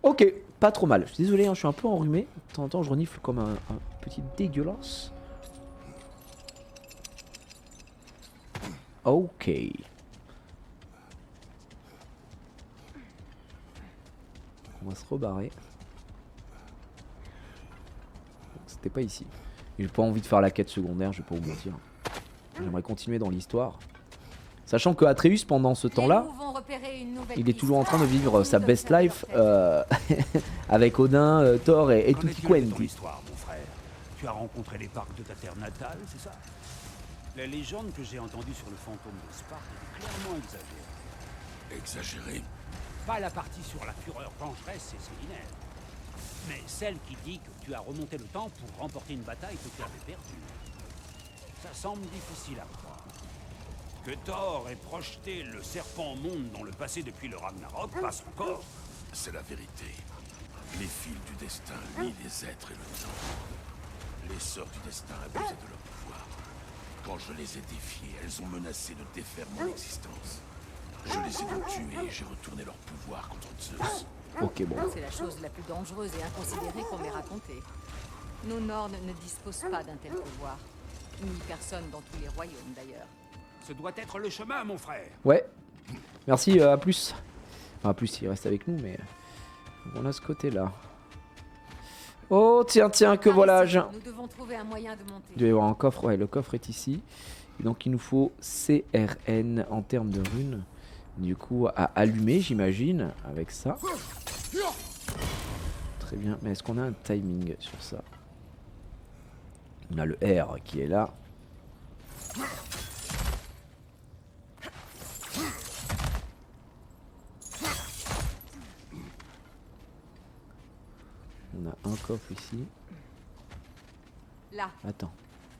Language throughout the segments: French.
Ok, pas trop mal. Je suis désolé, hein, je suis un peu enrhumé. De temps en temps, je renifle comme un petit dégueulasse. Ok. On va se rebarrer. C'était pas ici. J'ai pas envie de faire la quête secondaire, je vais pas vous mentir. J'aimerais continuer dans l'histoire. Sachant que Atreus, pendant ce temps-là, il est toujours en train de vivre sa best life avec Odin, Thor et tutti quanti. Mon frère. Tu as rencontré les parcs de ta terre natale, c'est ça? La légende que j'ai entendue sur le fantôme de Sparte est clairement exagérée. Exagéré? Pas la partie sur la fureur vengeresse et sanguinaire, mais celle qui dit que tu as remonté le temps pour remporter une bataille que tu avais perdue. Ça semble difficile à croire. Que Thor ait projeté le serpent monde dans le passé depuis le Ragnarok passe encore. C'est la vérité. Les fils du destin lient les êtres et le temps. Les sœurs du destin abusaient de leur pouvoir. Quand je les ai défiées, elles ont menacé de défaire mon existence. Je les ai donc tuées et j'ai retourné leur pouvoir contre Zeus. Ok, bon. C'est la chose la plus dangereuse et inconsidérée qu'on m'ait racontée. Nos Nornes ne disposent pas d'un tel pouvoir. Ni personne dans tous les royaumes d'ailleurs. Ce doit être le chemin, mon frère. Ouais. Merci, à plus. Enfin, à plus, il reste avec nous, mais... On a ce côté-là. Oh, tiens, que voilà. Nous devons trouver un moyen de monter. Il doit y avoir un coffre. Ouais, le coffre est ici. Et donc, il nous faut CRN en termes de runes. Du coup, à allumer, j'imagine, avec ça. Très bien. Mais est-ce qu'on a un timing sur ça? On a le R qui est là. On a un coffre ici. Là. Attends.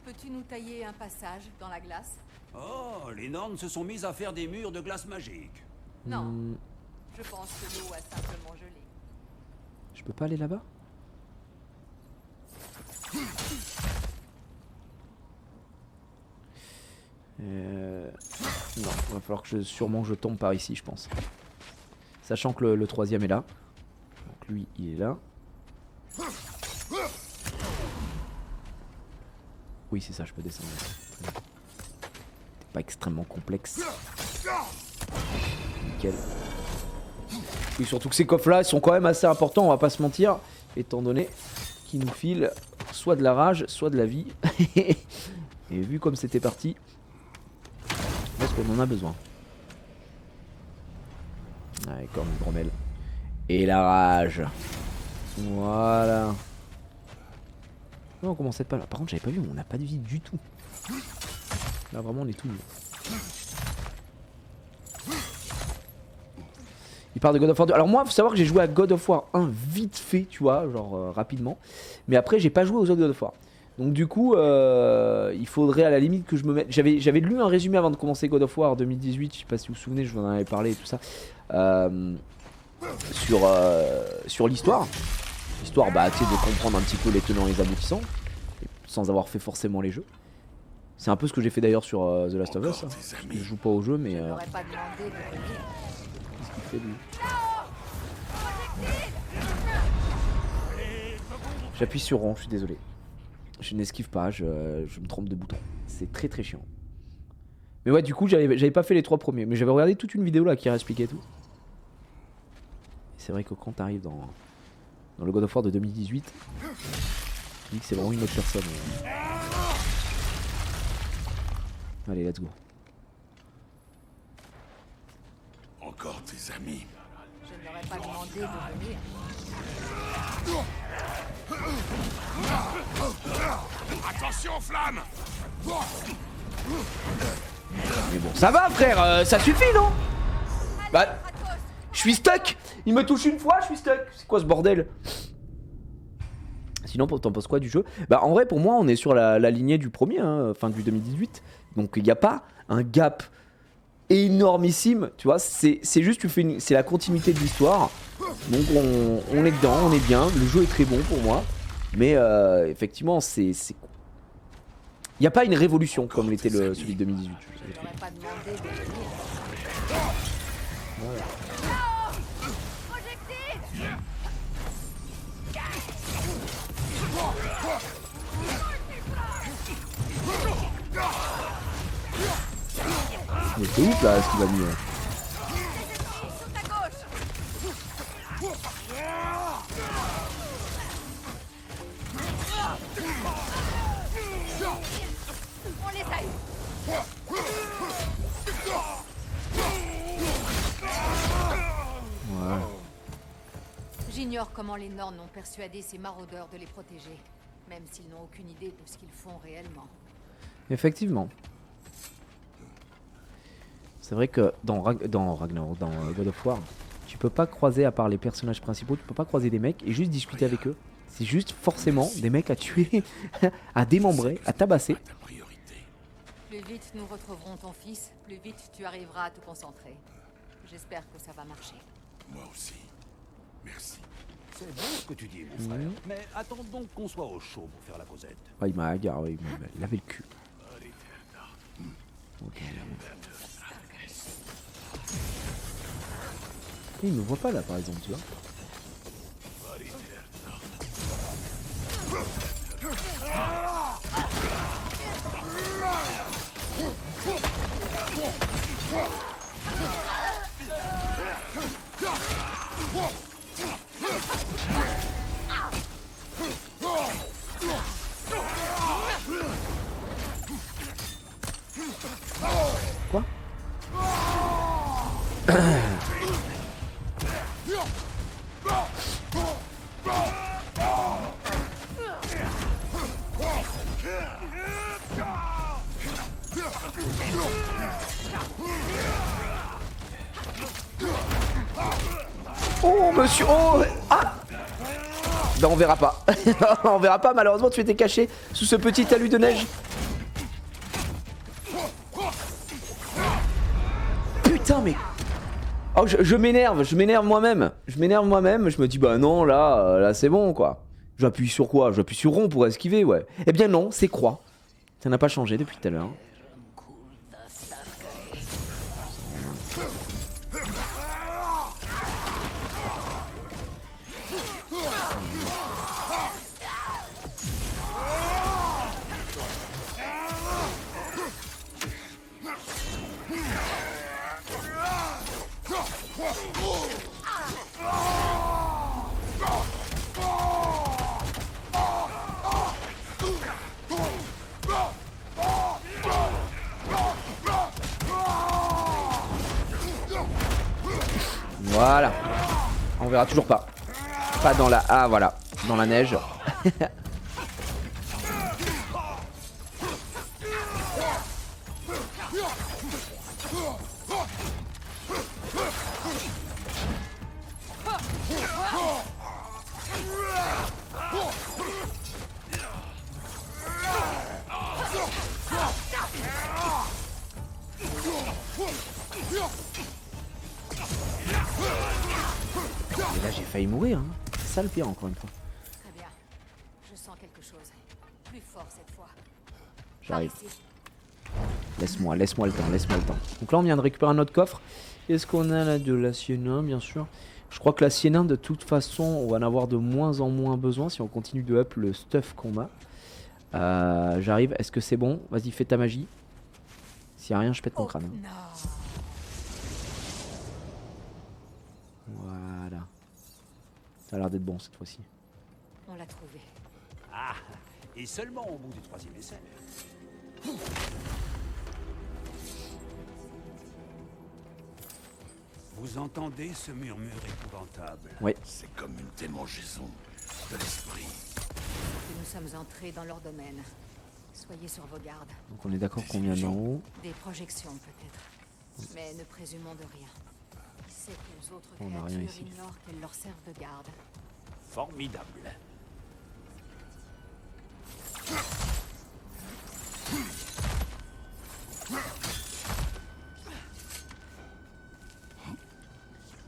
Peux-tu nous tailler un passage dans la glace? Oh, les Nornes se sont mises à faire des murs de glace magique. Non. Je pense que l'eau a simplement gelé. Je peux pas aller là-bas? Non, il va falloir que sûrement je tombe par ici, je pense. Sachant que le troisième est là. Donc lui, il est là. Oui, c'est ça, je peux descendre. C'est pas extrêmement complexe. Nickel. Oui, surtout que ces coffres-là, ils sont quand même assez importants, on va pas se mentir. Étant donné qu'ils nous filent soit de la rage, soit de la vie. Et vu comme c'était parti, je pense qu'on en a besoin. Allez, corne de Bromel. Et la rage. Voilà. Non, on commençait pas là. Par contre, j'avais pas vu, on n'a pas de vie du tout. Là, vraiment, on est tout nul. Il parle de God of War 2. Alors moi, faut savoir que j'ai joué à God of War 1 vite fait, tu vois, genre rapidement. Mais après, j'ai pas joué aux autres God of War. Donc du coup, il faudrait à la limite que je me mette... J'avais lu un résumé avant de commencer God of War 2018, je sais pas si vous vous souvenez, je vous en avais parlé et tout ça. Sur l'histoire. Histoire, bah, tu sais, de comprendre un petit peu les tenants et les aboutissants. Sans avoir fait forcément les jeux. C'est un peu ce que j'ai fait d'ailleurs sur The Last of Us. Hein. Je joue pas au jeu, mais... Qu'est-ce qu'il fait lui? J'appuie sur rond, je suis désolé. Je n'esquive pas, je me trompe de bouton. C'est très très chiant. Mais ouais, du coup, j'avais pas fait les 3 premiers. Mais j'avais regardé toute une vidéo là qui expliquait tout. C'est vrai que quand t'arrives dans le God of War de 2018, tu dis que c'est vraiment une autre personne. Allez, let's go. Encore tes amis. Je n'aurais pas demandé de venir. Attention, flamme! Mais bon, ça va frère, ça suffit non? Bah, je suis stuck. Il me touche une fois, je suis stuck. C'est quoi ce bordel? Sinon, t'en penses quoi du jeu? Bah en vrai, pour moi, on est sur la lignée du premier, hein, fin du 2018. Donc il n'y a pas un gap énormissime, tu vois. C'est juste, c'est la continuité de l'histoire. Donc on est dedans, on est bien. Le jeu est très bon pour moi. Mais effectivement, c'est... Il n'y a pas une révolution comme l'était celui de 2018. Voilà. C'est ouf là ce qu'il a mis. On l'essaye. Ouais. J'ignore comment les Norns ont persuadé ces maraudeurs de les protéger, même s'ils n'ont aucune idée de ce qu'ils font réellement. Effectivement. C'est vrai que dans Ragnarok, dans God of War, tu peux pas croiser, à part les personnages principaux, tu peux pas croiser des mecs et juste discuter avec eux. C'est juste forcément des mecs à tuer, à démembrer, à tabasser. Plus vite nous retrouverons ton fils, plus vite tu arriveras à te concentrer. J'espère que ça va marcher. Moi aussi. Merci. C'est bon ce que tu dis, mon frère. Mais attends donc qu'on soit au chaud pour faire la causette. Ah, il m'a agarré, il avait le cul. Okay. Il me voit pas là par exemple, tu vois. Quoi? Oh monsieur, oh ah. Ben on verra pas. On verra pas, malheureusement tu étais caché sous ce petit talus de neige. Putain mais... Oh je m'énerve moi-même. Je me dis bah non là c'est bon quoi. J'appuie sur quoi? J'appuie sur rond pour esquiver, ouais. Eh bien non, c'est croix. Ça n'a pas changé depuis tout à l'heure. Voilà. On verra toujours pas. Pas dans la... Ah voilà. Dans la neige. Et là j'ai failli mourir, hein. C'est ça le pire encore une fois. Très bien. Je sens quelque chose. Plus fort cette fois. J'arrive. Par ici. Laisse-moi le temps. Donc là on vient de récupérer un autre coffre. Est-ce qu'on a là de la sienna, bien sûr. Je crois que la sienna de toute façon on va en avoir de moins en moins besoin si on continue de up le stuff qu'on a. J'arrive, est-ce que c'est bon? Vas-y fais ta magie. S'il y a rien je pète ton crâne. Non. Voilà. Ça a l'air d'être bon cette fois-ci. On l'a trouvé. Ah, et seulement au bout du 3e essai. Vous entendez ce murmure épouvantable? Oui. C'est comme une démangeaison de l'esprit. Que nous sommes entrés dans leur domaine. Soyez sur vos gardes. Donc on est d'accord qu'on vient d'en haut. Des projections peut-être. Mais ne présumons de rien. C'est que les autres On n'a rien créatures ici. ignorent qu'elles leur servent de garde. Formidable.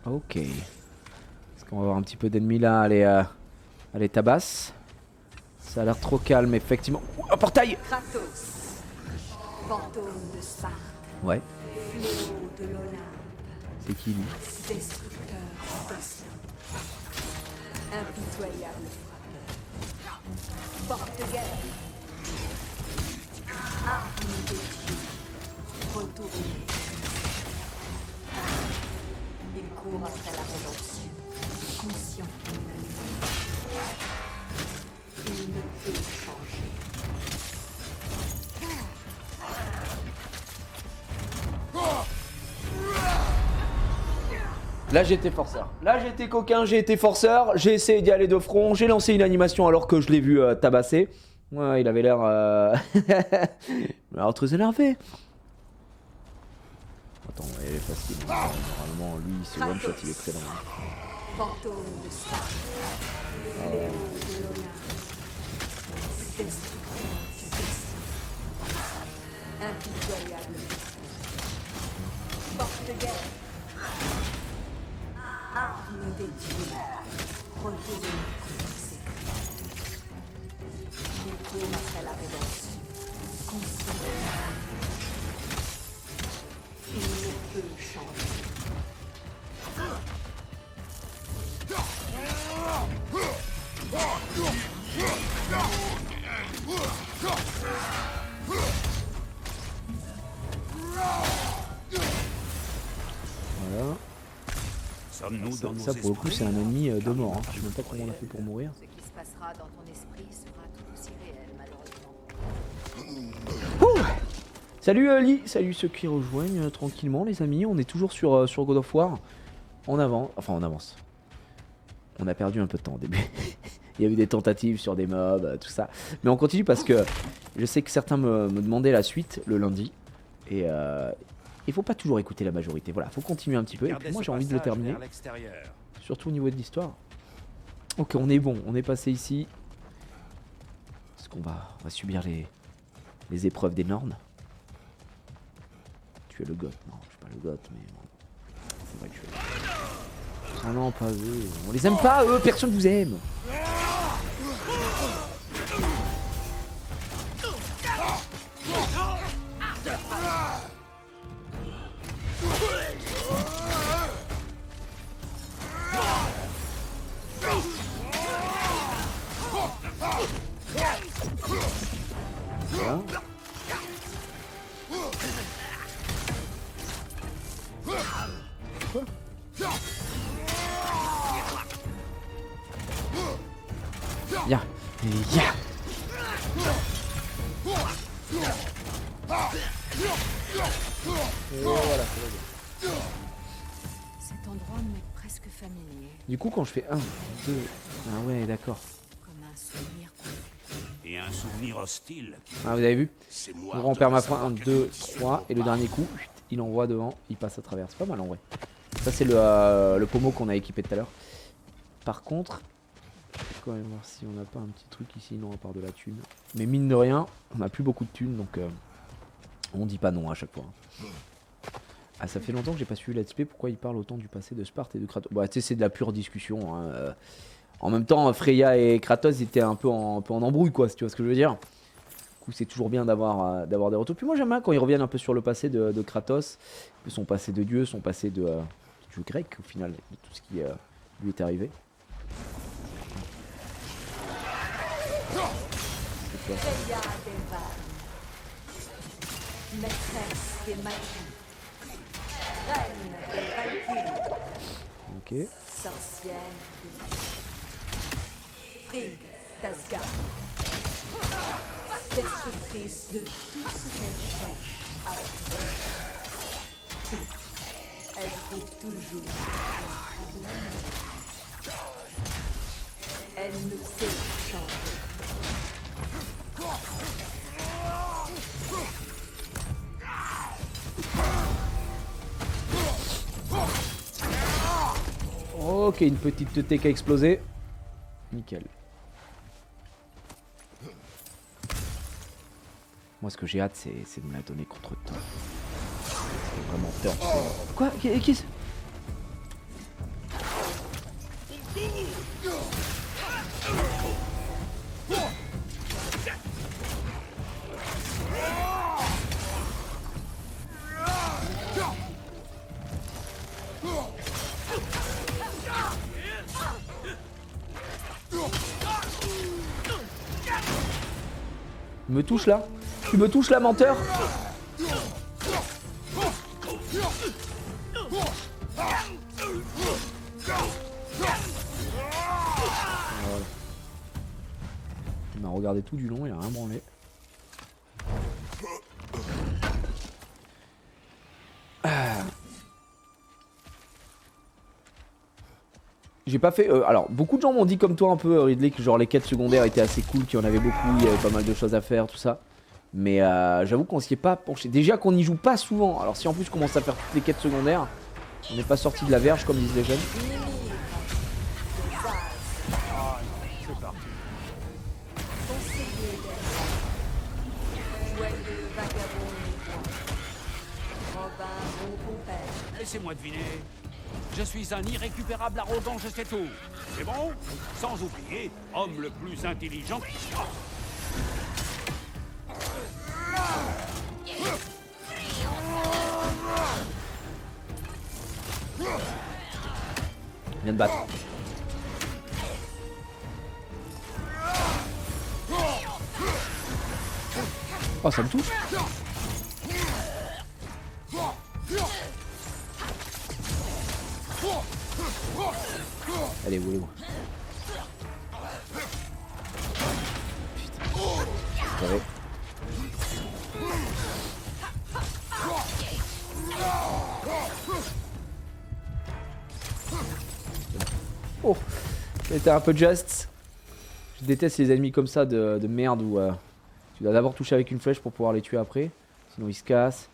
Ok. Est-ce qu'on va avoir un petit peu d'ennemis là? Allez tabasse. Ça a l'air trop calme effectivement. Ouh, un portail! Kratos, fantôme de Sparte, Ouais. fléau de l'Olympe, C'est qui lui? destructeur du destin, impitoyable frappeur, porte-guerre, arme des dieux, retourné, Il court après la rédemption, conscient qu'il ne peut changer. Là j'étais forceur. Là j'étais coquin, j'ai été forceur. J'ai essayé d'y aller de front. J'ai lancé une animation alors que je l'ai vu tabasser. Ouais, il avait l'air... alors très énervé. Attends, elle est facile. Normalement, lui, c'est one shot, il est très long. Fantôme de Spark, le léon de l'honneur, destructeur du destin, impitoyable, porte-guerre, arme des dieux, retourne contre ses cris. Il court après la rédemption, conscient. Il ne peut changer. Voilà. Sommes-nous dans nos Ça pour le coup, esprits? c'est un ennemi de mort. Hein. Je sais même pas comment on a fait pour mourir. Ce qui se passera dans ton esprit sera tout aussi réel, malheureusement. Salut Lee, salut ceux qui rejoignent tranquillement les amis. On est toujours sur God of War. On avance, enfin on avance. On a perdu un peu de temps au début. Il y a eu des tentatives sur des mobs, tout ça. Mais on continue parce que je sais que certains me demandaient la suite le lundi. Et il faut pas toujours écouter la majorité. Voilà, faut continuer un petit peu. Et puis moi j'ai envie de le terminer. Surtout au niveau de l'histoire. Ok, on est bon. On est passé ici. Est-ce qu'on va subir les épreuves des Nornes? Tu es le goth. Non, je suis pas le goth, mais bon. C'est vrai que je suis le goth. Ah non, pas eux. On les aime pas, eux. Personne vous aime. Voilà. Quoi? Ya, ya. Et voilà, Cet endroit m'est presque familier, du coup, quand je fais 1, 2, ah ouais, d'accord. comme un souvenir confus. Et un souvenir hostile qui Ah, vous avez vu? C'est moi. On perd ma foi 1, 2, 3 et le dernier coup, il envoie devant, il passe à travers. C'est pas mal en vrai. Ça c'est le pommeau qu'on a équipé tout à l'heure. Par contre, je vais quand même voir si on n'a pas un petit truc ici, non à part de la thune. Mais mine de rien, on a plus beaucoup de thunes donc on dit pas non à chaque fois. Ah, ça fait longtemps que j'ai pas suivi Let's Play, pourquoi il parle autant du passé de Sparte et de Kratos? Bah tu sais, c'est de la pure discussion. Hein. En même temps, Freya et Kratos étaient un peu en embrouille quoi, si tu vois ce que je veux dire. Du coup, c'est toujours bien d'avoir des retours. Puis moi j'aime bien quand ils reviennent un peu sur le passé de Kratos, son passé de dieu, son passé de dieu grec au final, de tout ce qui lui est arrivé. Freya Devan, maîtresse des magies, reine des Valkyries, Ok. sorcière de Frigg d'Asgard, destructrice de tout ce qu'elle cherche à faire. Elle trouve toujours elle ne sait changer. Ok, une petite tête qui a explosé. Nickel. Moi, ce que j'ai hâte, c'est de me la donner contre toi. C'est vraiment peur. Quoi? Qui c'est? Il me touche là? Tu me touches là, menteur? regardé tout du long, il a rien branlé. J'ai pas fait... alors, beaucoup de gens m'ont dit comme toi un peu, Ridley, que genre les quêtes secondaires étaient assez cool, qu'il y en avait beaucoup, il y avait pas mal de choses à faire, tout ça. Mais j'avoue qu'on s'y est pas penché. Déjà qu'on n'y joue pas souvent. Alors si en plus je commence à faire toutes les quêtes secondaires, on n'est pas sorti de la verge comme disent les jeunes. C'est parti. Laissez-moi deviner. Je suis un irrécupérable arrogant, je sais tout. C'est bon? Sans oublier, homme le plus intelligent qui soit. Viens de battre. Oh, ça me touche. Allez, où est où? Putain. Ouais. Oh, c'était un peu juste. Je déteste les ennemis comme ça de merde où tu dois d'abord toucher avec une flèche pour pouvoir les tuer après. Sinon ils se cassent,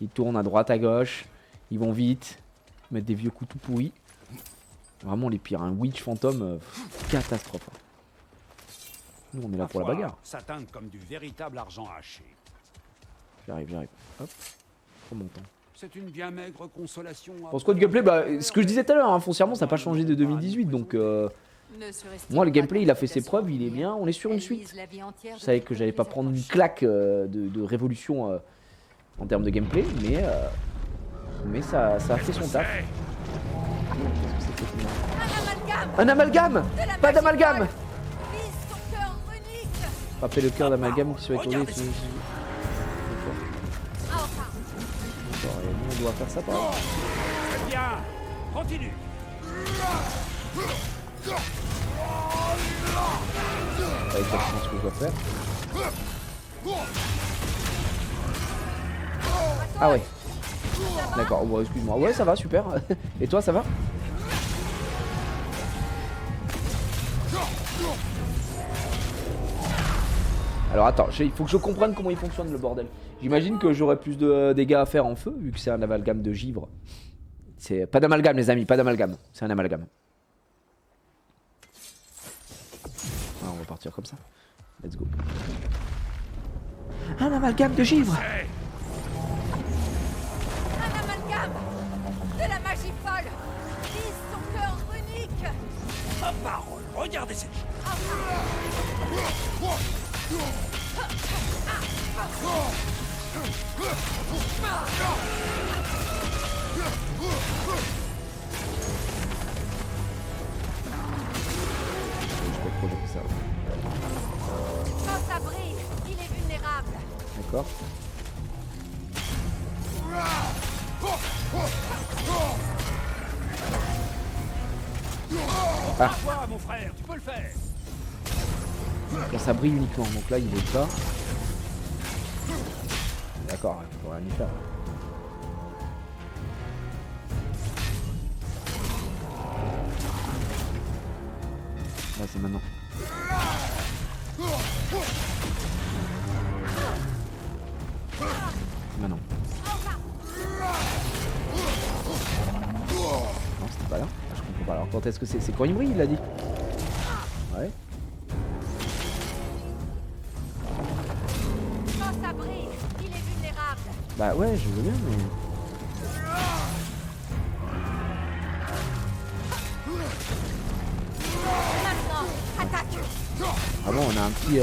ils tournent à droite à gauche, ils vont vite, mettre des vieux coups tout pourris. Vraiment les pires, un witch fantôme, catastrophe. Nous on est là pour la bagarre. Ça teinte comme du véritable argent haché. J'arrive. Hop, prends mon temps. C'est une bien maigre consolation. Pour ce quoi de gameplay, bah, ce que je disais tout à l'heure, hein, foncièrement ça n'a pas changé de 2018 donc moi le gameplay il a fait ses preuves, il est bien, on est sur une suite. Je savais que j'allais pas prendre une claque de révolution en termes de gameplay, mais ça a fait son taf. Un amalgame. Pas d'amalgame. Rappelez le cœur d'amalgame qui soit étourdi. On doit faire ça par là. Très bien. Continue. C'est exactement ce que je dois faire. Ah ouais. D'accord, bon, excuse-moi. Ouais, ça va, super. Et toi, ça va? Alors attends, il faut que je comprenne comment il fonctionne le bordel. J'imagine que j'aurai plus de dégâts à faire en feu, vu que c'est un amalgame de givre. C'est pas d'amalgame les amis, pas d'amalgame. C'est un amalgame. Ah, on va partir comme ça. Let's go. Un amalgame de givre. Un amalgame de la magie folle. Vise son cœur runique. Ma parole, regardez cette chose. Quand ça brille, il est vulnérable. D'accord. Ah. Toi, mon frère, tu peux le faire. Quand ça brille uniquement, donc là il est pas. D'accord, il faut rien y faire. Là c'est maintenant. Maintenant. Non, c'était pas là. Ah, je comprends pas. Alors quand est-ce que c'est quand il brille, il l'a dit. Ouais. Quand ça brille, il est vulnérable. Bah ouais, je veux bien, mais. Maintenant, attaque. Ah bon, on a un petit.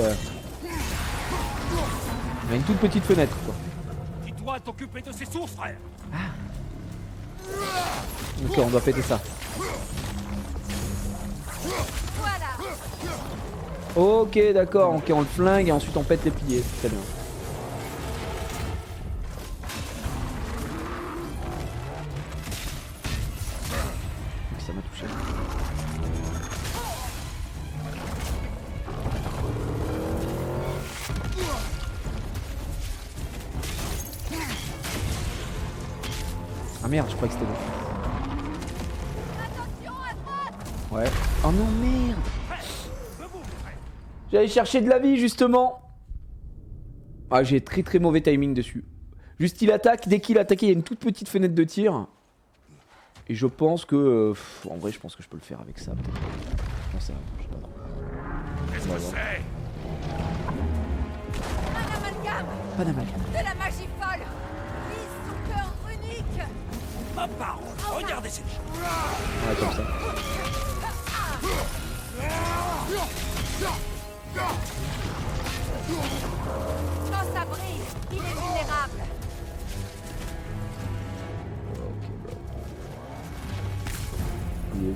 On a une toute petite fenêtre, quoi. Tu dois t'occuper de ces sources, frère. Ok, on doit péter ça. Voilà. Ok, d'accord, ok, on le flingue et ensuite on pète les piliers. Très bien. Ça m'a touché. Ah merde, je croyais que c'était bon. Ouais. Oh non, merde. J'allais chercher de la vie, justement. Ah, j'ai très mauvais timing dessus. Juste, il attaque. Dès qu'il attaque, il y a une toute petite fenêtre de tir. Et je pense que... en vrai, je pense que je peux le faire avec ça, peut-être. Je pense ça, je sais pas trop. Qu'est-ce que c'est? Un amalgame Pas d'amalgame. de la magie folle. Vise son cœur unique. Ma parole, regardez cette chose. Ouais, comme ça. Quand ça brille, il est vulnérable. Ok, bro. Il est où?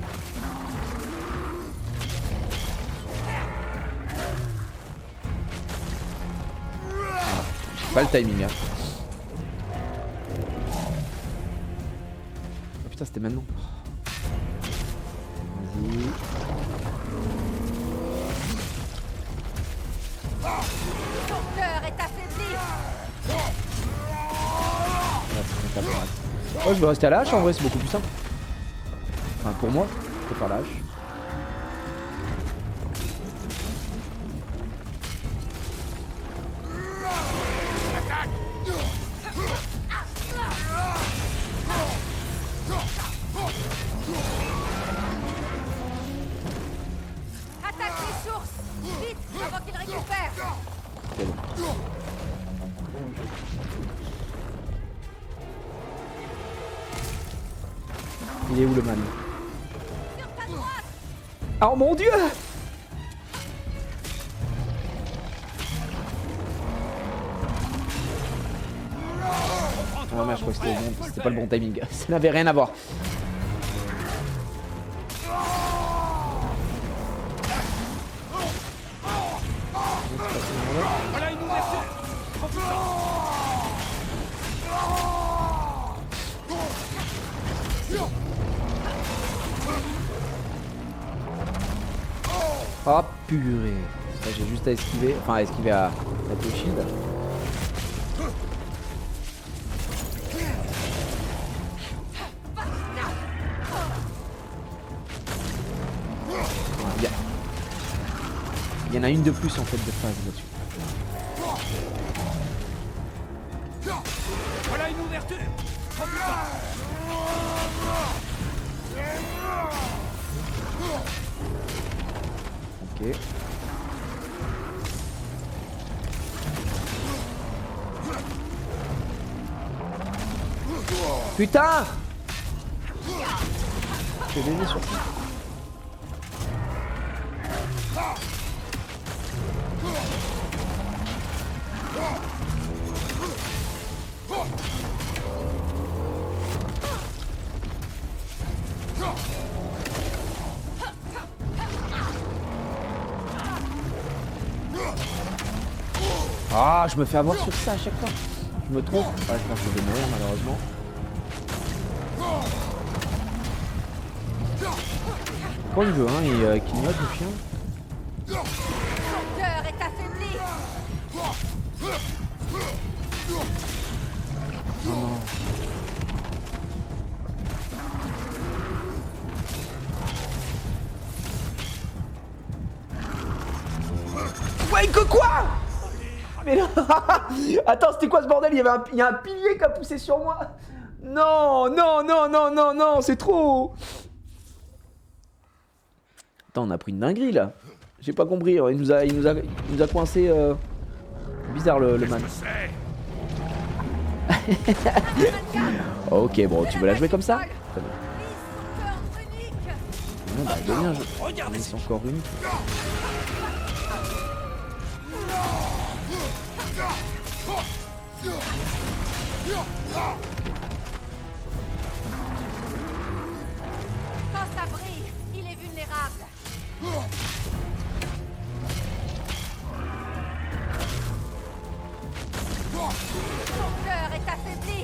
Pas le timing, hein. Oh putain, c'était maintenant. Vas-y. Son cœur est affaibli. Oh, je vais rester à la hache en vrai, c'est beaucoup plus simple. Enfin, pour moi, je peux faire la hache. Attaque les sources. Vite, avant qu'il récupère. C'est bon. Il est où le man? Sur ta droite. Oh mon dieu! Ah merde, je crois que c'était pas le bon timing. Ça n'avait rien à voir. Voilà une ouverture. Oh purée. Ça, j'ai juste à esquiver. Enfin, à esquiver à mettre le shield. Ouais, il y en a une de plus en fait de phase là-dessus. Voilà une ouverture. Ok. Putain! Je vais l'aider sur ça. Ah, je me fais avoir sur ça à chaque fois. Je me trompe. Ah, je pense que je vais mourir malheureusement. Quand il veut, hein, il clignote le chien. Son cœur est affaibli. Oh non. Ouais, que quoi? Mais non. Attends, c'était quoi ce bordel? Il y a un pilier qui a poussé sur moi. Non, non, non, non, non, non, c'est trop. Attends, on a pris une dinguerie là. J'ai pas compris. Il nous a coincé. Bizarre le man. Ok, bon, tu veux la jouer comme ça? Très bien. Vise son cœur unique. Non, bah, bien, Regardez c'est encore une. Quand ça brille, il est vulnérable. Son cœur est affaibli.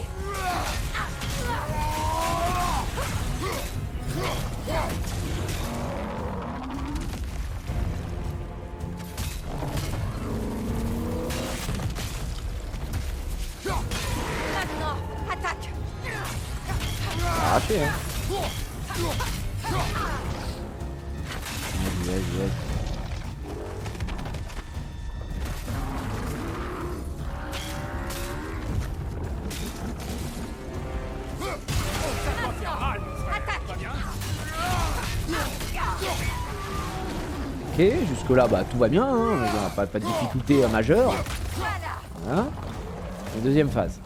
Maintenant, attaque. fait, hein. Vas-y. Ok, jusque là bah tout va bien, hein. Pas de difficulté majeure. Voilà. Et deuxième phase.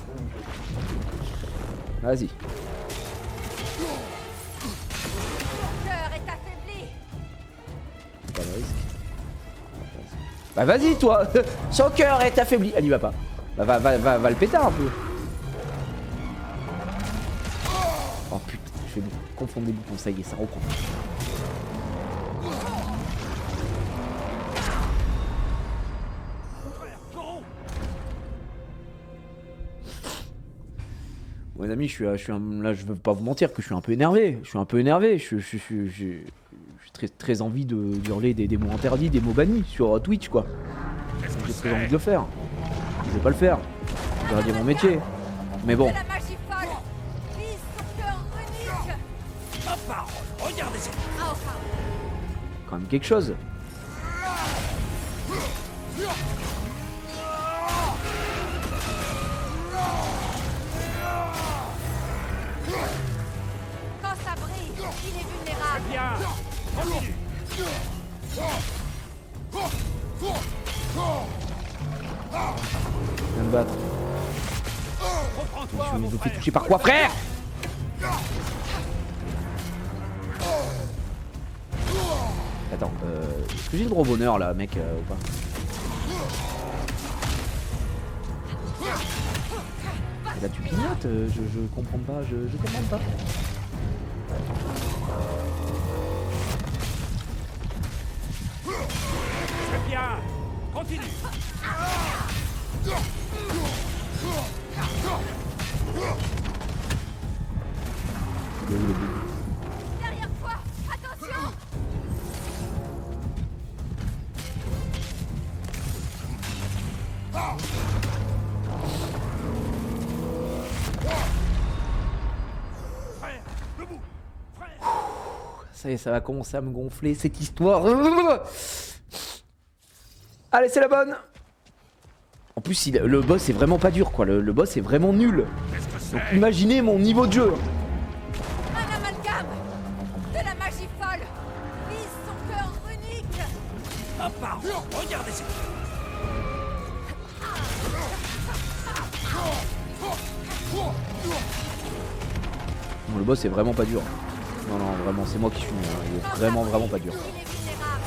Vas-y. Pas de risque. Bah vas-y toi. Son cœur est affaibli. Elle y va pas. Bah va le pétard un peu. Oh putain, je vais confondre les boutons, ça y est, ça reprend. Bon, les amis, là, je veux pas vous mentir que je suis un peu énervé. Je suis très envie de hurler des mots interdits, des mots bannis sur Twitch, quoi. J'ai très envie de le faire. Je vais pas le faire. Je vais dire mon métier. Mais bon. Quand même quelque chose. Quand ça brille, il est vulnérable. Bien. Continue. Viens me battre. Reprends-toi, Je mon me fais frère. toucher par quoi, frère? Attends, est-ce que j'ai le gros bonheur là, mec, ou pas? Et là tu clignotes, je comprends pas, je comprends pas. Très bien. Continue. Il est où le bout? Derrière toi, attention. Frère, debout. Frère. Ça y est, ça va commencer à me gonfler cette histoire. Allez, c'est la bonne. En plus, le boss est vraiment pas dur, quoi. Le boss est vraiment nul. Qu'est-ce que Donc c'est? imaginez mon niveau de jeu. Un amalgame de la magie folle. Vise son cœur runique. Un par. Regardez ces Non, le boss est vraiment pas dur. Non, vraiment, c'est moi qui suis nul, hein. Il est vraiment pas dur. Il est vulnérable.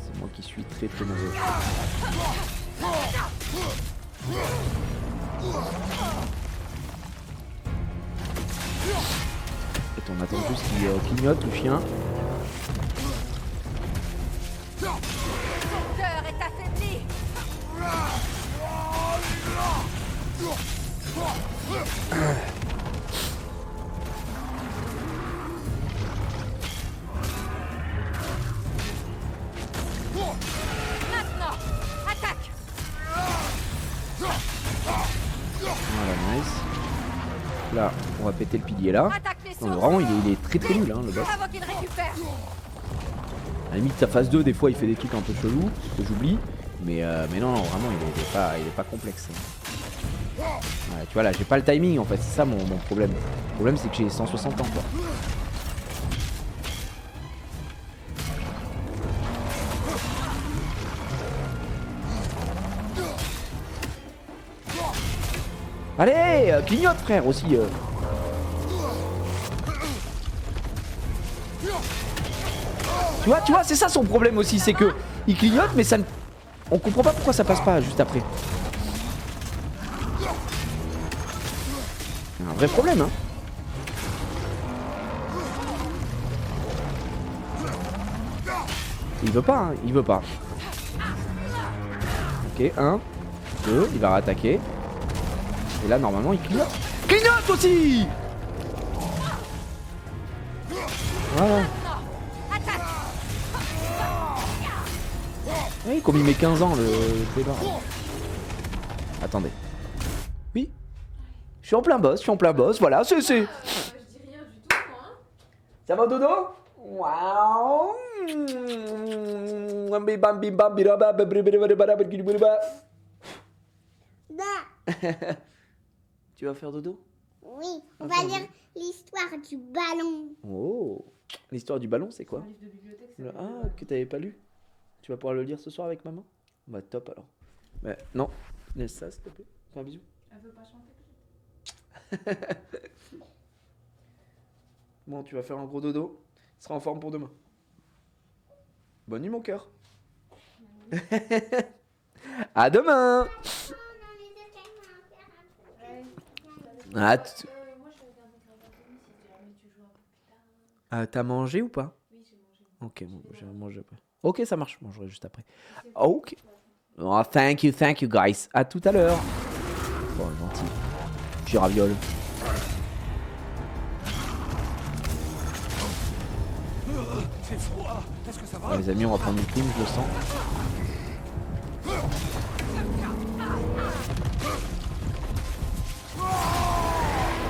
C'est moi qui suis très mauvais. Et on attend juste qu'il clignote, le chien. Son cœur est affaibli. Maintenant, attaque. Voilà, nice. Là, on va péter le pilier là. Attaque les Non, mais sources. vraiment, il est très nul, hein, le boss. Avant qu'il récupère. À la limite, sa phase 2, des fois, il fait des trucs un peu chelous, que j'oublie. Mais non, vraiment, il est pas complexe. Ouais, tu vois, là, j'ai pas le timing, en fait. C'est ça mon problème. Le problème, c'est que j'ai 160 ans, quoi. Allez, clignote, frère, aussi. Tu vois, c'est ça son problème aussi, c'est que il clignote, mais ça ne... On comprend pas pourquoi ça passe pas juste après. Un vrai problème, hein. Il veut pas, hein, il veut pas. Ok, 1, 2, il va rattaquer. Et là, normalement, il clignote. Clignote aussi. Voilà. Oui, comme il met 15 ans, le débat. Attendez. Oui. Je suis en plein boss, voilà, c'est... Ça va dodo? Waouh. Tu vas faire dodo? Oui, on va lire l'histoire du ballon. Oh, l'histoire du ballon, c'est quoi? Un livre de bibliothèque, ça Ah, s'appelle que t'avais pas lu? Tu vas pouvoir le lire ce soir avec maman? Bah top alors. Mais non, laisse ça s'il te plaît. Fais un bisou. Elle veut pas chanter. Bon, tu vas faire un gros dodo. Tu seras en forme pour demain. Bonne nuit mon cœur. À demain. Ah, Moi, je vais regarder Grey's Anatomy si jamais tu joues un peu plus tard. t'as mangé ou pas? Oui, j'ai mangé. Ok, bon, je vais manger après. Ok, ça marche, je mangerai juste après. Ok. Oh, thank you guys. À tout à l'heure. Bon, gentil. Petit raviole. C'est froid. Est-ce que ça va? Ouais, les amis, on va prendre une clim, je le sens.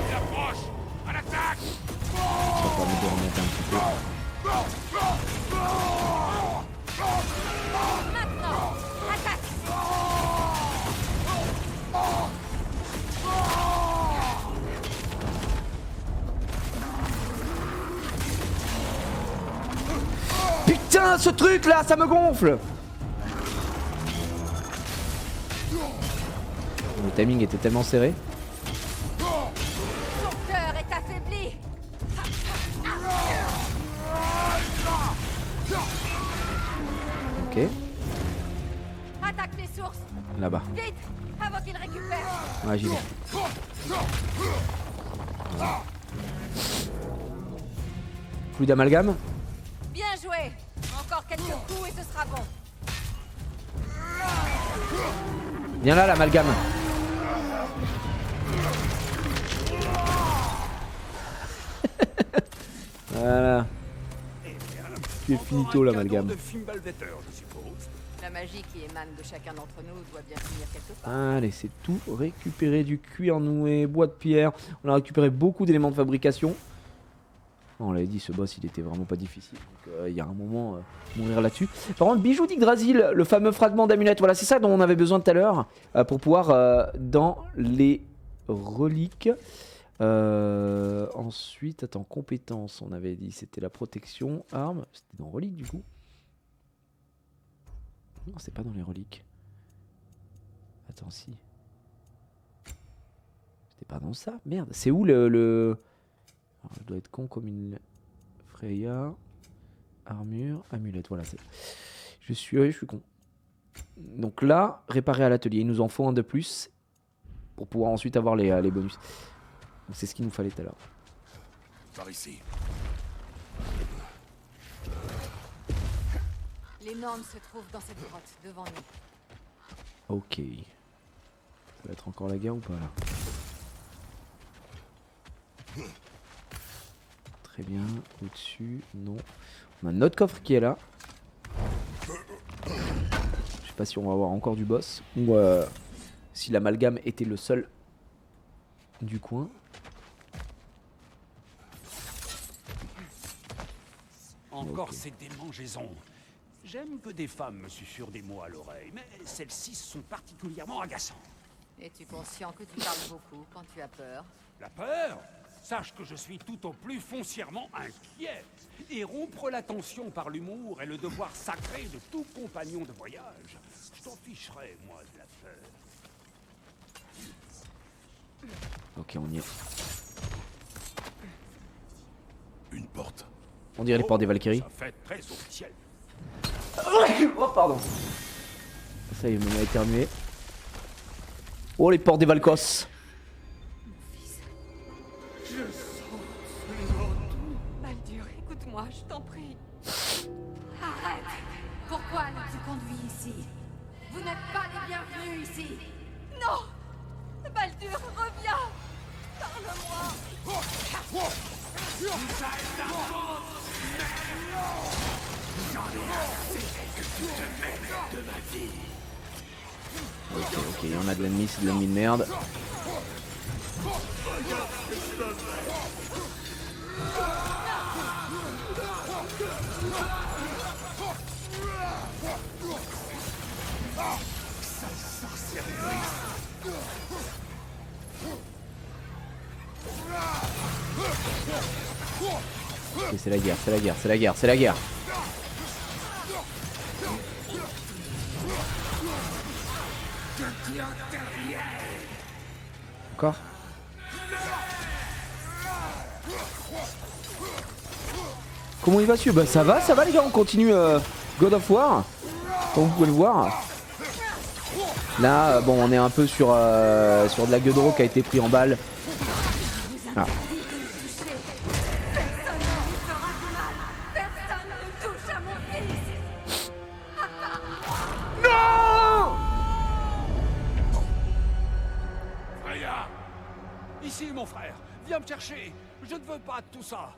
Il approche. À l'attaque. Ça permet de remonter un petit peu. Maintenant, attaque. Putain, ce truc là, ça me gonfle. Le timing était tellement serré. Ton cœur est affaibli. Ok, Attaque les sources. là-bas. Vite, avant qu'il récupère. Ouais, j'y vais. Plus d'amalgame? Bien joué. Encore quelques coups et ce sera bon. Viens là, l'amalgame. Voilà. Tu es finito, l'amalgame. De Fimbulvetter, je suppose. La magie qui émane de chacun d'entre nous doit bien finir quelque part. Allez, c'est tout récupéré, du cuir noué, bois de pierre. On a récupéré beaucoup d'éléments de fabrication. On l'avait dit, ce boss, il était vraiment pas difficile. Donc, il y a un moment, mourir là-dessus. Par contre, bijou d'Yggdrasil, le fameux fragment d'amulette. Voilà, c'est ça dont on avait besoin tout à l'heure pour pouvoir, dans les reliques. Ensuite, attends, compétences, on avait dit, c'était la protection, arme. C'était dans reliques, du coup. Non, c'est pas dans les reliques. Attends, si. C'était pas dans ça. Merde, c'est où le... Alors, je dois être con comme une... Freya. Armure, amulette, voilà. Je suis con. Donc là, réparer à l'atelier. Il nous en faut un de plus. Pour pouvoir ensuite avoir les bonus. C'est ce qu'il nous fallait tout à l'heure. Par ici. Les normes se trouvent dans cette grotte, devant nous. Ok. Ça va être encore la guerre ou pas là? Très bien. Au-dessus, non. On a notre coffre qui est là. Je sais pas si on va avoir encore du boss. Ou si l'amalgame était le seul du coin. Encore Ok. ces démangeaisons. J'aime que des femmes me susurrent des mots à l'oreille, mais celles-ci sont particulièrement agaçantes. Es-tu conscient que tu parles beaucoup quand tu as peur? La peur? Sache que je suis tout au plus foncièrement inquiet. Et rompre la tension par l'humour est le devoir sacré de tout compagnon de voyage. Je t'en ficherai, moi, de la peur. Ok, on y est. Une porte. On dirait les portes des Valkyries. Ça fait très officiel. Oh, pardon. Ça y est, il m'a éternué. Oh, les portes des Valkos. Baldur, écoute-moi, je t'en prie. Arrête! Pourquoi nous conduit ici? Vous n'êtes pas les bienvenus ici! Non! Baldur, reviens! Parle-moi! Ok, on a de l'ennemi, c'est de l'ennemi de merde. Ok, c'est la guerre, c'est la guerre, c'est la guerre, c'est la guerre. Encore. Comment il va dessus? Bah ça va les gars, on continue God of War, comme vous pouvez le voir. Là, bon, on est un peu sur de la gueudreau qui a été pris en balle. Ah. Freya! Ici, mon frère! Viens me chercher! Je ne veux pas de tout ça!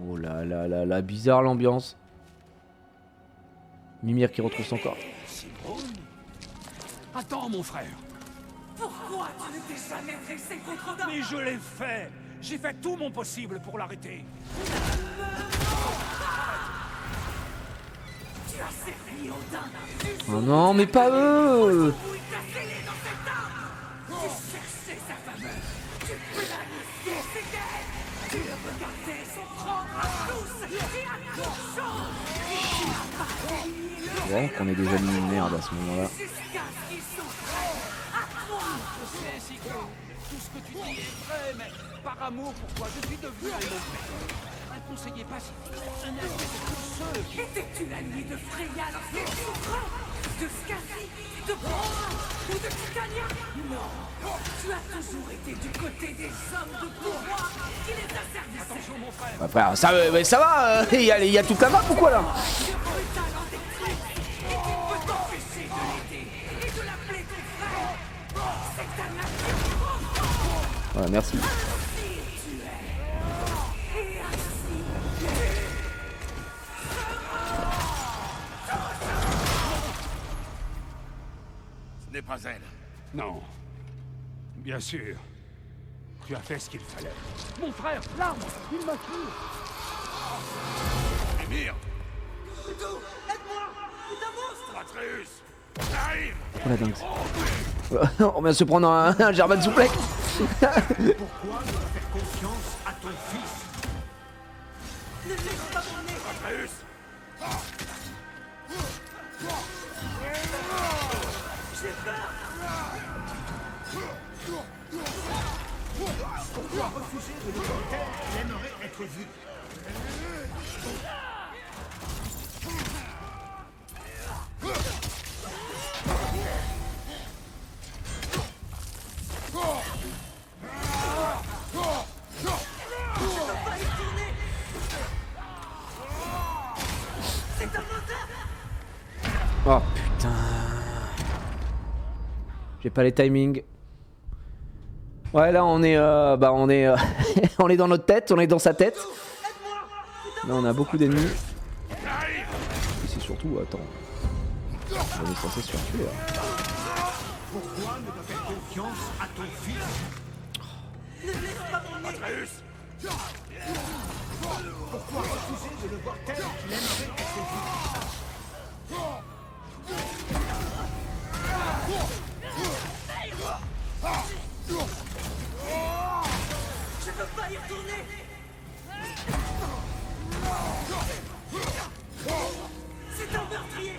Oh là là là là, bizarre l'ambiance. Mimir qui retrouve son corps. Simone? Attends, mon frère! Pourquoi tu ne t'es jamais dressé contre Odin? Mais je l'ai fait! J'ai fait tout mon possible pour l'arrêter! Tu as servi Odin! Oh non, mais pas eux! Oui, t'as scellé dans cette arme! Tu cherchais sa faveur! Tu planifiais ses guerres! Tu le regardais s'en prendre à tous et à toute chose! Vraiment qu'on est déjà mis une merde à ce moment-là. Jusqu'à ce qu'ils sont prêts à toi! Je sais, Sigrun, tout ce que tu dis est vrai, mais par amour pour toi, je suis devenu un homme. Un conseiller pacifiste, un allié de tous ceux qui... Étais-tu l'allié de Freya lorsqu'elle souffrait? De Skadi? De Brora? Ou de Titania? Non! Tu as toujours été du côté des hommes de pouvoir qui les asservissaient! Attention, mon frère! Bah frère, ça va, il y a toute la map ou quoi là? Brutal en détresse! Et qui peut t'empêcher de l'aider et de l'appeler ton frère? C'est ta nature! Ouais, merci. Ce n'est pas elle. Non. Bien sûr. Tu as fait ce qu'il fallait. Mon frère, l'arme! Il m'a tué! Mimir! Aide-moi! C'est un monstre! Atreus! J'arrive! Oh la dingue. On vient de se prendre un German souplex. Pourquoi ne pas faire confiance à ton fils? Ne laisse pas mon nez! Atreus! J'ai peur! Pourquoi refuser de le tel qu'il aimerait être vu? Oh putain. J'ai pas les timings. Ouais là on est on est on est dans notre tête, on est dans sa tête. Là on a beaucoup d'ennemis. Et c'est surtout attends. On est censé se faire tuer là. Pourquoi ne pas faire confiance à ton fils? Atreus! Pourquoi refuser de le voir tel qu'il aimerait être vu? Je peux pas y retourner! C'est un meurtrier!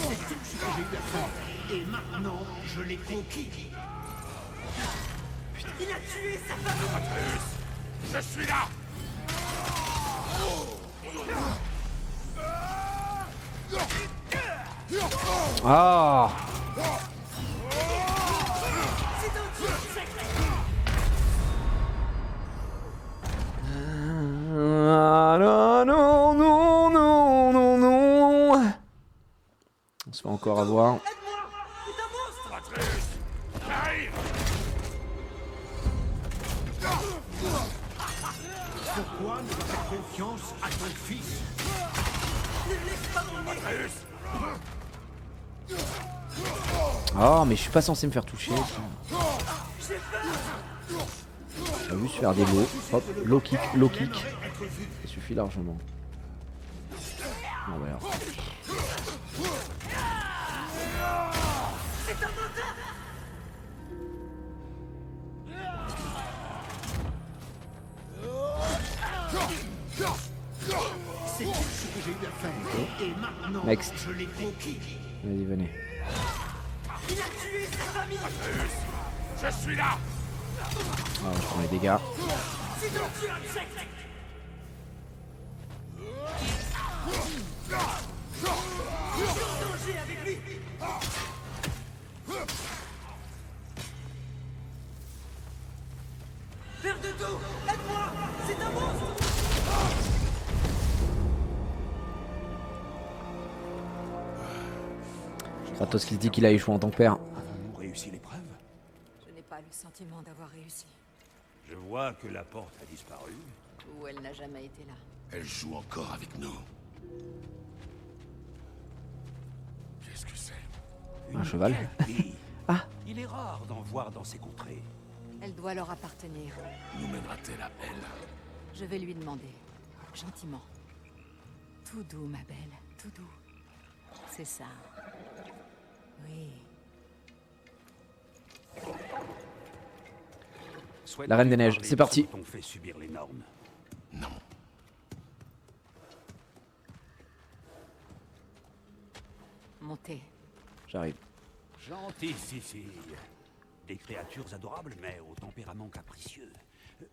C'est tout ce que j'ai eu à faire. Et maintenant, je l'ai conquis. Il a tué sa femme! Atreus! Je suis là! Ah. C'est un tueur secret! Non, non, non, non, non, non. On se fait encore avoir. Aide-moi! C'est un monstre! Atreus! J'arrive! Pourquoi ne pas faire confiance à ton fils? Ne laisse pas mon nez! Atreus! Oh, mais je suis pas censé me faire toucher. On va juste faire des lows. Hop, low kick, low kick. Ça suffit largement. Bon, voilà. Next. Vas-y, venez. Je suis là. Ah, je prends les dégâts. Père de dos, aide-moi. C'est un monstre. Kratos qui se dit qu'il a échoué en tant que père. Avons-nous réussi l'épreuve? Je n'ai pas le sentiment d'avoir réussi. Je vois que la porte a disparu. Ou elle n'a jamais été là. Elle joue encore avec nous. Qu'est-ce que c'est? Un cheval. Kelpie. Ah. Il est rare d'en voir dans ces contrées. Elle doit leur appartenir. Nous mènera-t-elle à elle? Je vais lui demander. Gentiment. Tout doux, ma belle. Tout doux. C'est ça. Oui. La Reine des Neiges, c'est parti. On fait subir les normes. Non. Montez. J'arrive. Gentille fille. Des créatures adorables, mais au tempérament capricieux.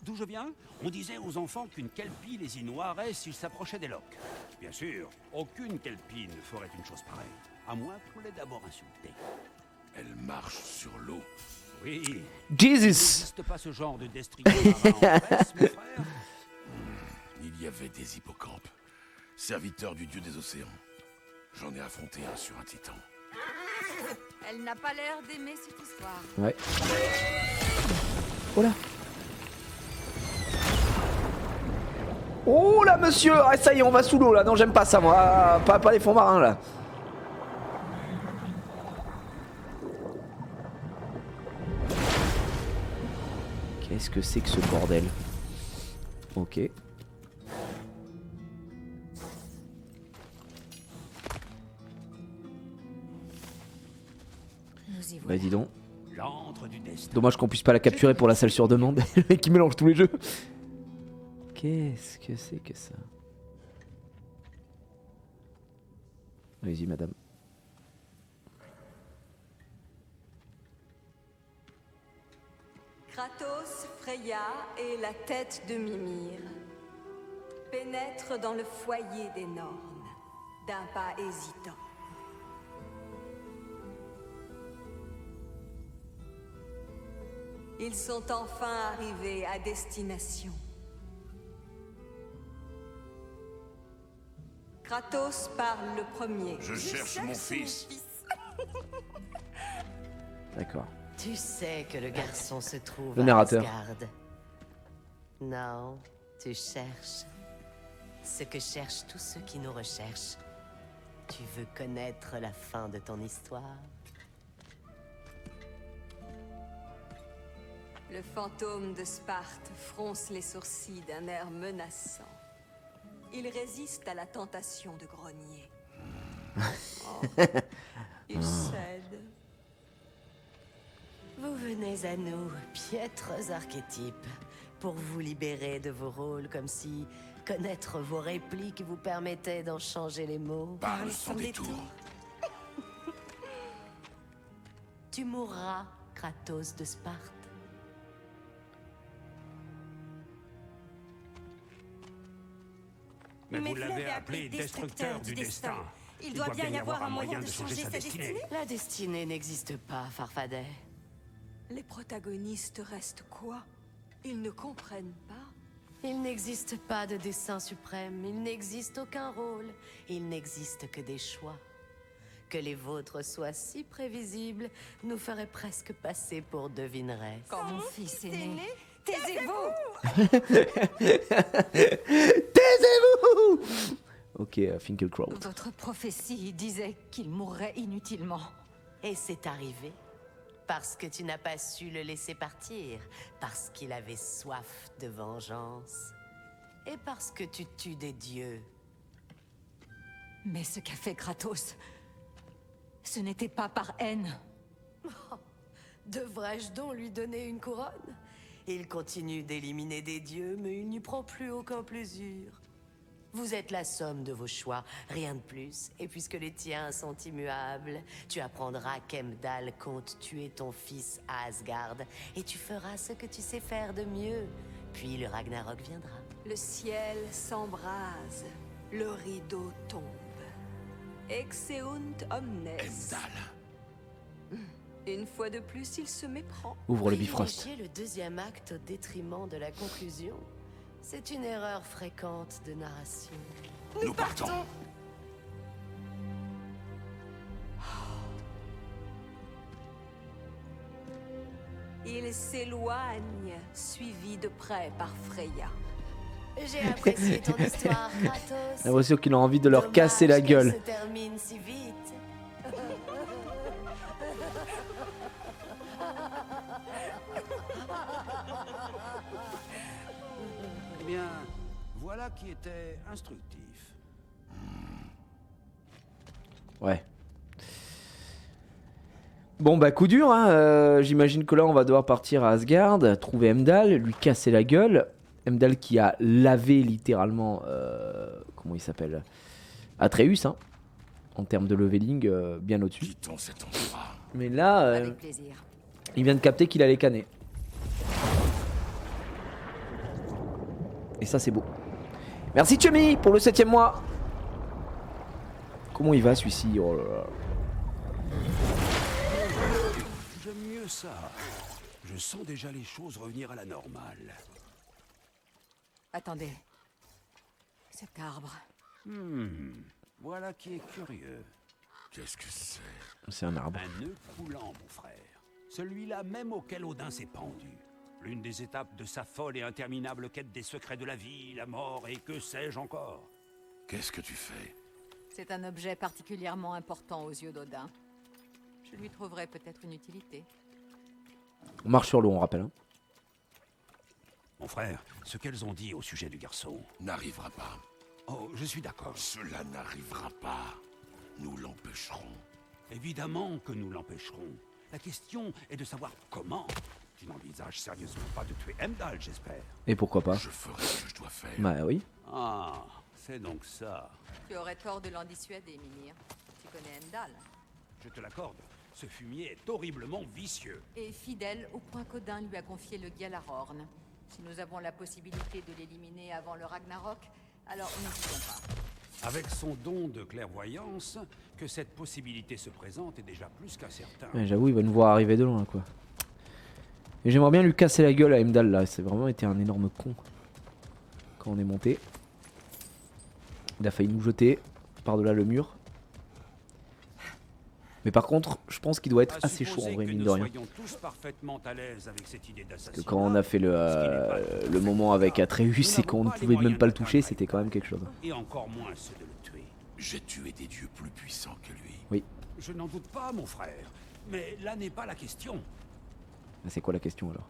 D'où je viens, on disait aux enfants qu'une kelpie les y noirait s'ils s'approchaient des loques. Bien sûr, aucune kelpie ne ferait une chose pareille, à moins qu'on l'ait d'abord insultée. Elle marche sur l'eau. Oui, il Jesus. n'existe pas ce genre de destrier marin en Grèce, mon frère. Il y avait des hippocampes, serviteurs du dieu des océans. J'en ai affronté un sur un titan. Elle n'a pas l'air d'aimer cette histoire. Ouais. Oh là. Oh là, monsieur. Ah, ça y est, on va sous l'eau là. Non, j'aime pas ça, moi. Ah, pas les fonds marins là. Qu'est-ce que c'est que ce bordel? Ok. Nous y Bah voilà. dis donc. L'antre du destin. Dommage qu'on puisse pas la capturer pour la salle sur demande. Le mec qui mélange tous les jeux. Qu'est-ce que c'est que ça? Allez-y, madame. Kratos, Freya et la tête de Mimir pénètrent dans le foyer des Nornes, d'un pas hésitant. Ils sont enfin arrivés à destination. Kratos parle le premier. Je cherche mon fils. D'accord. Tu sais que le garçon se trouve Le à narrateur. Asgard. Non, tu cherches ce que cherchent tous ceux qui nous recherchent. Tu veux connaître la fin de ton histoire? Le fantôme de Sparte fronce les sourcils d'un air menaçant. Il résiste à la tentation de grogner. Oh, il cède. Vous venez à nous, piètres archétypes, pour vous libérer de vos rôles, comme si connaître vos répliques vous permettait d'en changer les mots. Parle sans détour. Tu mourras, Kratos de Sparte. Mais vous l'avez appelé destructeur du destin. Il doit bien y avoir un moyen de changer sa destinée. La destinée n'existe pas, Farfadet. Les protagonistes restent quoi? Ils ne comprennent pas. Il n'existe pas de dessein suprême, il n'existe aucun rôle, il n'existe que des choix. Que les vôtres soient si prévisibles nous ferait presque passer pour devineresses. Quand mon fils est né, taisez-vous! Taisez-vous. Ok, Finkelkraut. Votre prophétie disait qu'il mourrait inutilement. Et c'est arrivé. Parce que tu n'as pas su le laisser partir. Parce qu'il avait soif de vengeance. Et parce que tu tues des dieux. Mais ce qu'a fait Kratos, ce n'était pas par haine. Devrais-je donc lui donner une couronne? Il continue d'éliminer des dieux, mais il n'y prend plus aucun plaisir. Vous êtes la somme de vos choix, rien de plus. Et puisque les tiens sont immuables, tu apprendras qu'Heimdall compte tuer ton fils à Asgard. Et tu feras ce que tu sais faire de mieux. Puis le Ragnarok viendra. Le ciel s'embrase, le rideau tombe. Exeunt omnes. Heimdall. Une fois de plus, il se méprend. Ouvre le Bifrost. Privilégier le deuxième acte au détriment de la conclusion, c'est une erreur fréquente de narration. Nous partons. Il s'éloigne, suivi de près par Freya. J'ai apprécié ton histoire, Kratos. J'ai l'impression qu'il a envie de leur Dommage casser la qu'elle gueule. se termine si vite. Eh bien, voilà qui était instructif. Ouais. Bon bah coup dur, hein. J'imagine que là on va devoir partir à Asgard, trouver Heimdall, lui casser la gueule. Heimdall qui a lavé littéralement, comment il s'appelle, Atreus, hein, en termes de leveling, bien au-dessus. Quittons cet endroit. Mais là, Avec plaisir. il vient de capter qu'il allait canner. Et ça c'est beau. Merci Chummy pour le 7ème mois. Comment il va celui-ci? Oh là là. J'aime mieux ça. Je sens déjà les choses revenir à la normale. Attendez. Cet arbre. Voilà qui est curieux. Qu'est-ce que c'est? C'est un arbre. Un nœud coulant, mon frère. Celui-là même auquel Odin s'est pendu. L'une des étapes de sa folle et interminable quête des secrets de la vie, la mort et que sais-je encore. Qu'est-ce que tu fais? C'est un objet particulièrement important aux yeux d'Odin. Je lui trouverai peut-être une utilité. On marche sur l'eau, on rappelle. Hein. Mon frère, ce qu'elles ont dit au sujet du garçon. N'arrivera pas. Oh, je suis d'accord. Cela n'arrivera pas. Nous l'empêcherons. Évidemment que nous l'empêcherons. La question est de savoir comment. Tu n'envisages sérieusement pas de tuer Heimdall, j'espère. Et pourquoi pas? Je ferai ce que je dois faire. Bah oui. Ah, c'est donc ça. Tu aurais tort de l'en dissuader, Mimir. Tu connais Heimdall. Je te l'accorde. Ce fumier est horriblement vicieux. Et fidèle au point qu'Odin lui a confié le Gjallarhorn. Si nous avons la possibilité de l'éliminer avant le Ragnarok, alors n'hésitons pas. Avec son don de clairvoyance, que cette possibilité se présente est déjà plus qu'un certain. Ouais, j'avoue, il va nous voir arriver de loin, quoi. Et j'aimerais bien lui casser la gueule à Heimdall, là. C'est vraiment été un énorme con. Quand on est monté. Il a failli nous jeter par-delà le mur. Mais par contre, je pense qu'il doit être assez chaud en vrai, mine de rien. Tous parfaitement à l'aise avec cette idée Parce que d'assassinat, quand on a fait le moment avec Atreus et qu'on ne pouvait même pas le toucher, c'était quand même quelque chose. et encore moins ceux de le tuer. J'ai tué des dieux plus puissants que lui. Oui. Je n'en doute pas, mon frère. Mais là n'est pas la question. Mais c'est quoi la question alors?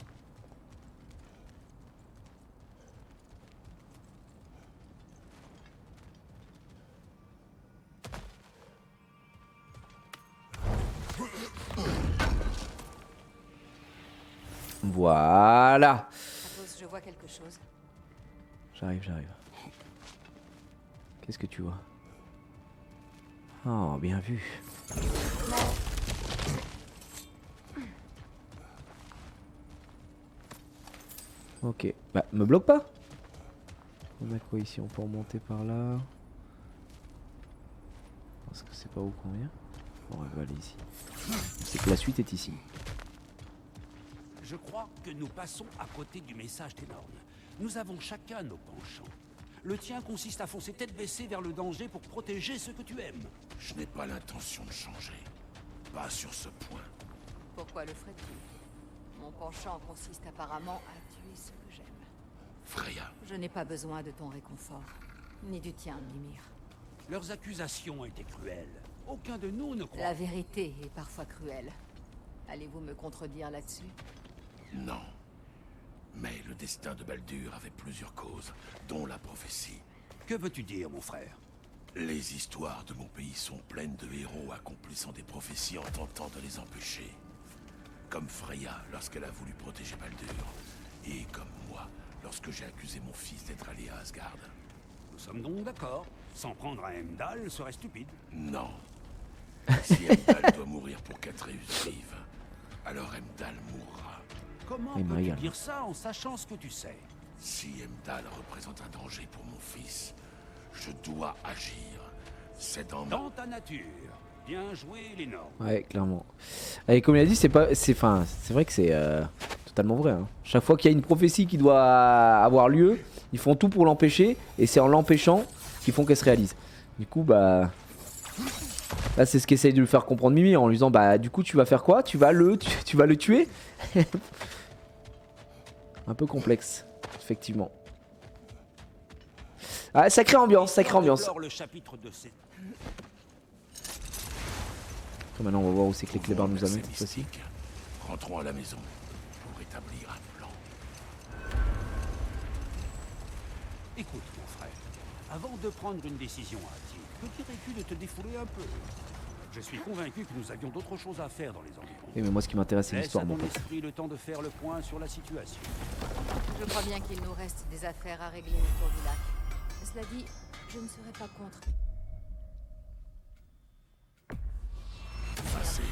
Voilà. Kratos, je vois quelque chose. J'arrive. Qu'est-ce que tu vois? Oh, bien vu. Ok. Bah, me bloque pas. On a quoi ici? On peut remonter par là. Parce que c'est pas où qu'on vient. Bon, on va aller ici. C'est que la suite est ici. Je crois que nous passons à côté du message des normes. Nous avons chacun nos penchants. Le tien consiste à foncer tête baissée vers le danger pour protéger ce que tu aimes. Je n'ai pas l'intention de changer. Pas sur ce point. Pourquoi le ferais-tu? Mon penchant consiste apparemment à tuer ce que j'aime. Freya, Je n'ai pas besoin de ton réconfort. Ni du tien, Mimir. Leurs accusations étaient cruelles. Aucun de nous ne croit. La vérité est parfois cruelle. Allez-vous me contredire là-dessus? Non. Mais le destin de Baldur avait plusieurs causes, dont la prophétie. Que veux-tu dire, mon frère? Les histoires de mon pays sont pleines de héros accomplissant des prophéties en tentant de les empêcher. Comme Freya lorsqu'elle a voulu protéger Baldur. Et comme moi, lorsque j'ai accusé mon fils d'être allé à Asgard. Nous sommes donc d'accord. S'en prendre à Heimdall serait stupide. Non. Si Heimdall doit mourir pour qu'Atreus vive, alors Heimdall mourra. Comment Il me peux-tu régale. dire ça en sachant ce que tu sais? Si Heimdall représente un danger pour mon fils, je dois agir. C'est dans ma... Dans ta nature. Bien joué, Lénore. Ouais, clairement. Et comme il a dit, c'est vrai que c'est totalement vrai. Hein. Chaque fois qu'il y a une prophétie qui doit avoir lieu, ils font tout pour l'empêcher, et c'est en l'empêchant qu'ils font qu'elle se réalise. Du coup, bah... Là, c'est ce qu'essaye de lui faire comprendre Mimi, en lui disant, bah, du coup, tu vas faire quoi? Tu vas le tuer? Un peu complexe, effectivement. Ah, sacrée ambiance, sacrée ambiance. Le chapitre de ces... Après, maintenant, on va voir où c'est que les clébards nous amènent cette fois-ci. Rentrons à la maison pour établir un plan. Écoute, mon frère, avant de prendre une décision hâtive, que dirais-tu de te défouler un peu? Je suis convaincu que nous avions d'autres choses à faire dans les environs. Oui, mais moi, ce qui m'intéresse, c'est Laisse l'histoire, à mon ton pote. esprit le temps de faire le point sur la situation. Je crois bien qu'il nous reste des affaires à régler autour du lac. Cela dit, je ne serais pas contre. Assez.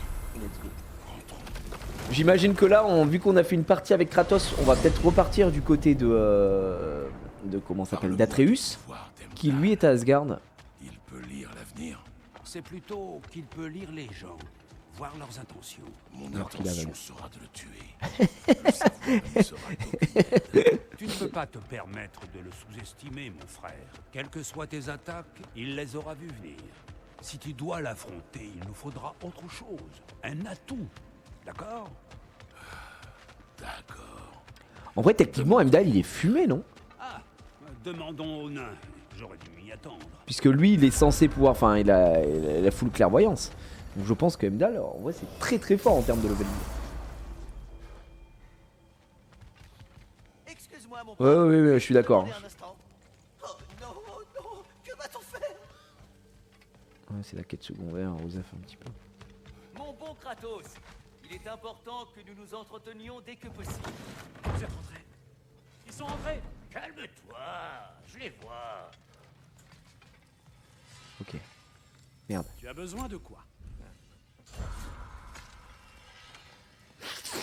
J'imagine que là, vu qu'on a fait une partie avec Kratos, on va peut-être repartir du côté de comment ça s'appelle, d'Atreus, qui lui est à Asgard. Il peut lire l'avenir. C'est plutôt qu'il peut lire les gens, voir leurs intentions. Mon Alors qu'il intention avale. sera de le tuer. Le savoir ne sera d'aucune aide. Tu ne peux pas te permettre de le sous-estimer, mon frère. Quelles que soient tes attaques, il les aura vues venir. Si tu dois l'affronter, il nous faudra autre chose. Un atout. D'accord? D'accord. En vrai, techniquement, Heimdall, il est fumé, non? Ah, demandons au nain. J'aurais dû m'y attendre. Puisque lui, il est censé pouvoir... Enfin, il a full clairvoyance. Donc je pense que Heimdall, en vrai, c'est très très fort en termes de leveling. Excuse-moi, mon Ouais, je suis d'accord. un instant. Oh non, que va-t-on faire? Ouais, c'est la quête secondaire, Osef un petit peu. Mon bon Kratos, il est important que nous nous entretenions dès que possible. Vous êtes rentrés. Ils sont rentrés. Calme-toi, je les vois. Ok. Merde. Tu as besoin de quoi?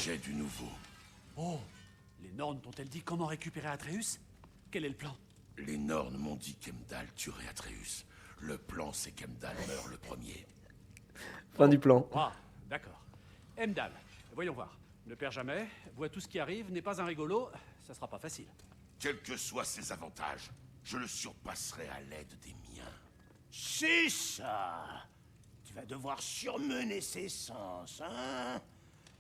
J'ai du nouveau. Oh, les Nornes t'ont-elles dit comment récupérer Atreus? Quel est le plan? Les Nornes m'ont dit qu'Heimdall tuerait Atreus. Le plan, c'est qu'Heimdall meurt le premier. Fin du plan. Ah, d'accord. Heimdall, voyons voir. Ne perds jamais, vois tout ce qui arrive, n'est pas un rigolo, ça sera pas facile. Quels que soient ses avantages, je le surpasserai à l'aide des miens. C'est ça. Tu vas devoir surmener ses sens, hein?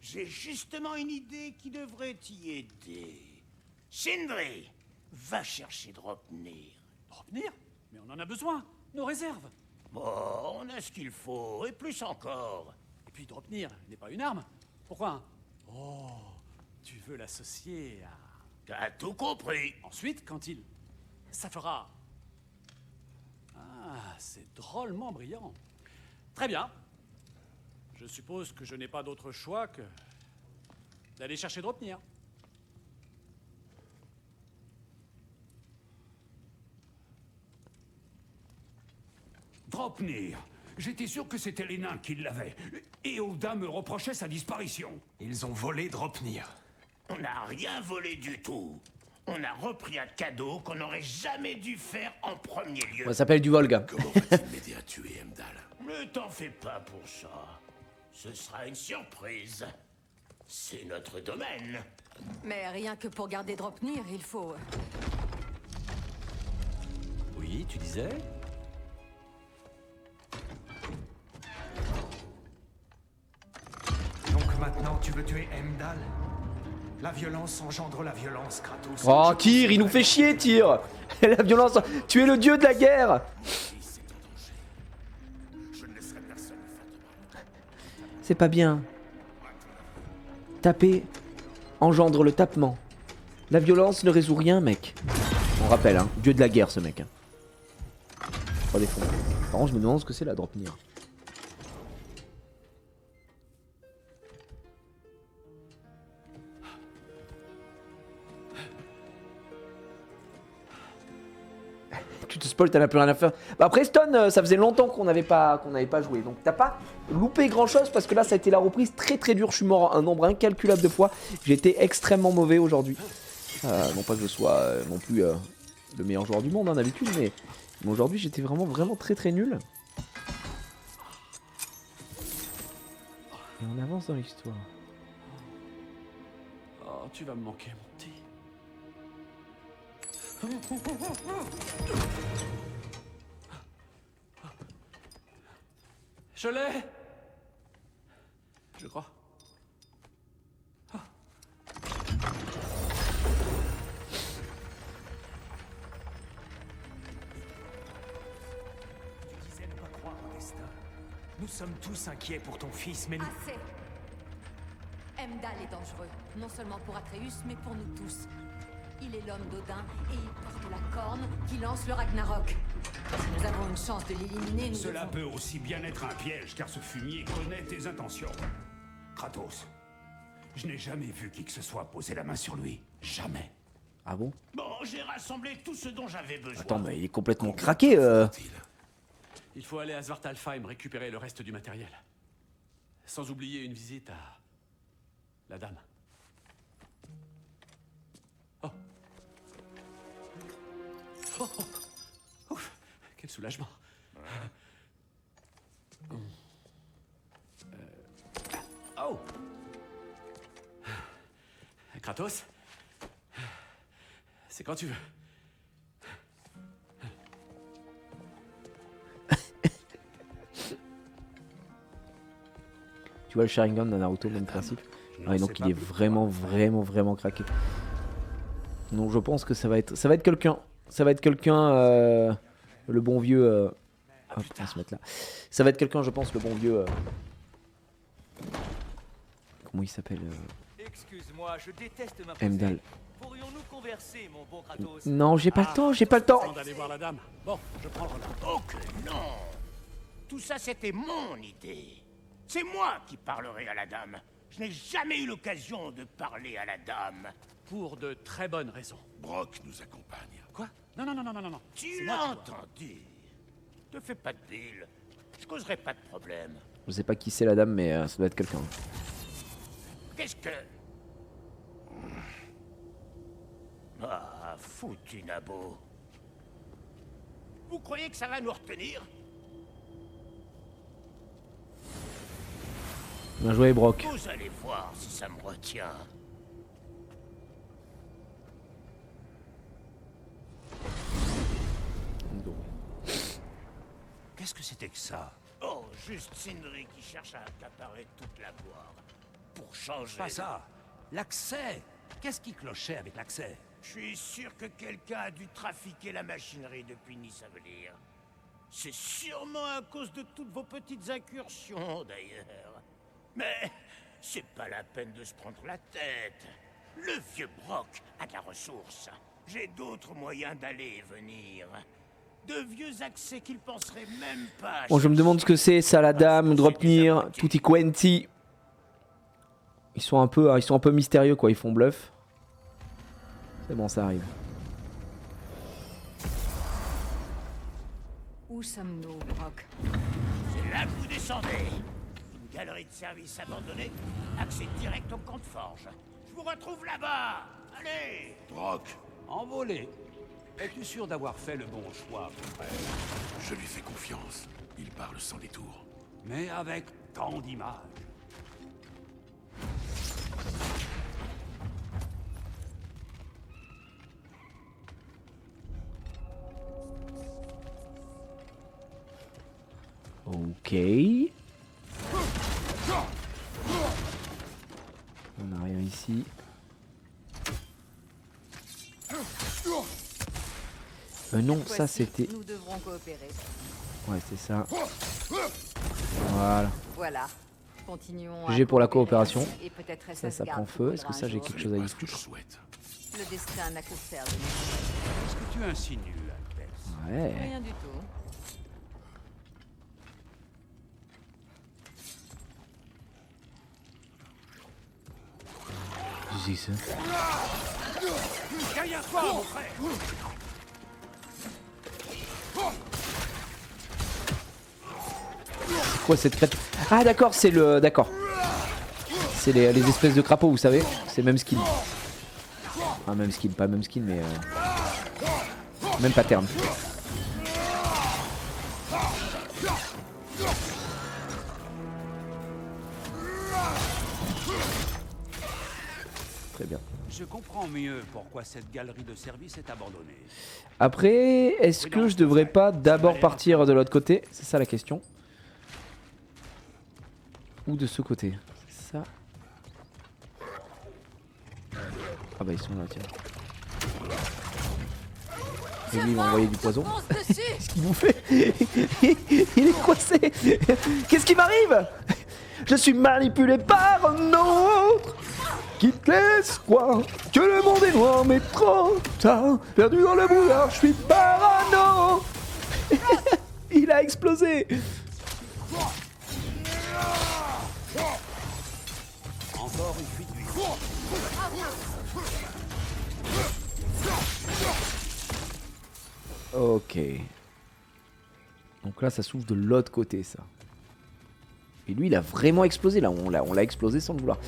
J'ai justement une idée qui devrait t'y aider. Sindri, va chercher Dropnir. Dropnir? Mais on en a besoin, nos réserves. Bon, on a ce qu'il faut, et plus encore. Et puis Dropnir n'est pas une arme. Pourquoi hein? Oh, tu veux l'associer à... T'as tout compris. Ensuite, quand il... Ça fera... Ah, c'est drôlement brillant. Très bien. Je suppose que je n'ai pas d'autre choix que d'aller chercher Dropnir. Dropnir. J'étais sûr que c'était les nains qui l'avaient. Et Oda me reprochait sa disparition. Ils ont volé Dropnir. On n'a rien volé du tout. On a repris un cadeau qu'on n'aurait jamais dû faire en premier lieu. Ça s'appelle du Volga. Comment va-t-il m'aider à tuer Heimdall? Ne t'en fais pas pour ça. Ce sera une surprise. C'est notre domaine. Mais rien que pour garder Dropnir, il faut... Oui, tu disais? Donc maintenant, tu veux tuer Heimdall? La violence engendre la violence, Kratos. Oh, Tyr, il nous fait chier, Tyr. La violence... Tu es le dieu de la guerre. Je ne laisserai personne C'est pas bien. Taper engendre le tapement. La violence ne résout rien, mec. On rappelle, hein, dieu de la guerre, ce mec. Hein. Pas des fonds. Par contre, je me demande ce que c'est la Dropnir. Tu te spoil, t'en as plus rien à faire. Bah après Stone, ça faisait longtemps qu'on n'avait pas joué. Donc t'as pas loupé grand chose parce que là ça a été la reprise très très dure. Je suis mort un nombre incalculable de fois. J'ai été extrêmement mauvais aujourd'hui. Non pas que je sois non plus le meilleur joueur du monde hein, d'habitude, mais aujourd'hui j'étais vraiment très très nul. Et on avance dans l'histoire. Oh, tu vas me manquer, mon petit. Je l'ai. Je crois. Tu disais ne pas croire au destin. Nous sommes tous inquiets pour ton fils, mais nous... Assez. Heimdall est dangereux, non seulement pour Atreus, mais pour nous tous. Il est l'homme d'Odin et il porte la corne qui lance le Ragnarok. Si nous avons une chance de l'éliminer, nous Cela devons... peut aussi bien être un piège, car ce fumier connaît tes intentions. Kratos, je n'ai jamais vu qui que ce soit poser la main sur lui. Jamais. Ah bon? Bon, j'ai rassemblé tout ce dont j'avais besoin. Attends, mais il est complètement craqué. Il faut aller à Svartalfheim récupérer le reste du matériel. Sans oublier une visite à... la dame. Oh. Oh, oh. Ouf, quel soulagement. Oh. Kratos, c'est quand tu veux. Tu vois le Sharingan de Naruto, même principe. Ouais, donc il est vraiment craqué. Donc je pense que ça va être quelqu'un. Ça va être quelqu'un, le bon vieux. Hop, on va se mettre là. Ça va être quelqu'un, je pense, le bon vieux. Comment il s'appelle Excuse-moi, je déteste ma Heimdall. Pourrions-nous converser, mon bon Kratos? Non, j'ai pas le temps, j'ai pas le temps. D'aller voir la dame. Bon, je prends le relais. Oh que non! Tout ça, c'était mon idée. C'est moi qui parlerai à la dame. Je n'ai jamais eu l'occasion de parler à la dame. Pour de très bonnes raisons. Brock nous accompagne. Quoi? Non. Tu C'est l'as moi qui dois. entendu. Te fais pas de bile. Je causerai pas de problème. Je sais pas qui c'est la dame, mais ça doit être quelqu'un. Qu'est-ce que... Ah, foutu nabo. Vous croyez que ça va nous retenir? Bien joué, Brock. Vous allez voir si ça me retient. Qu'est-ce que c'était que ça? Oh, juste Sindri qui cherche à accaparer toute la gloire. Pour changer... Pas ça. L'accès. Qu'est-ce qui clochait avec l'accès? Je suis sûr que quelqu'un a dû trafiquer la machinerie depuis Nisavelir. C'est sûrement à cause de toutes vos petites incursions, d'ailleurs. Mais c'est pas la peine de se prendre la tête. Le vieux Brock a de la ressource. J'ai d'autres moyens d'aller et venir. De vieux accès qu'il penserait même pas. Bon, je me demande ce que c'est, ça, la dame, Dropnir, Tutti Quanti. Ils sont un peu mystérieux, quoi. Ils font bluff. C'est bon, ça arrive. Où sommes-nous, Brock? C'est là que vous descendez. Une galerie de service abandonnée, accès direct au camp de forge. Je vous retrouve là-bas. Allez. Brock, Envolé. Es-tu sûr d'avoir fait le bon choix, mon frère? je lui fais confiance. Il parle sans détour. Mais avec tant d'images. Ok. On n'a rien ici. Non, Cette ça fois-ci, c'était... Nous devrons coopérer. Ouais, c'est ça. Voilà. Voilà. Continuons. GG pour la coopération. Et peut-être Ça prend feu. Est-ce que ça, j'ai quelque chose à y foutre? Le destin n'a que faire de nous. Qu'est-ce que tu insinues, Altesse? Ouais. Rien du tout. C'est ça. Derrière toi, mon frère! Quoi cette crête? Ah d'accord, c'est le... D'accord. C'est les espèces de crapauds, vous savez. C'est même skin. Enfin, même skin, pas même skin, mais... Même pattern. Très bien. Je comprends mieux pourquoi cette galerie de service est abandonnée. Après, est-ce que je devrais pas d'abord partir de l'autre côté? C'est ça la question. Ou de ce côté? C'est ça. Ah bah ils sont là, tiens. Et lui il va envoyer du poison. Qu'est-ce qu'il vous fait? Il est coincé. Qu'est-ce qui m'arrive? Je suis manipulé par un autre qui te laisse croire que le monde est noir mais trop tard. Perdu dans le brouillard, je suis parano. Il a explosé. Encore une fuite d'huile. Ok. Donc là ça s'ouvre de l'autre côté ça. Et lui il a vraiment explosé là, on l'a explosé sans le vouloir.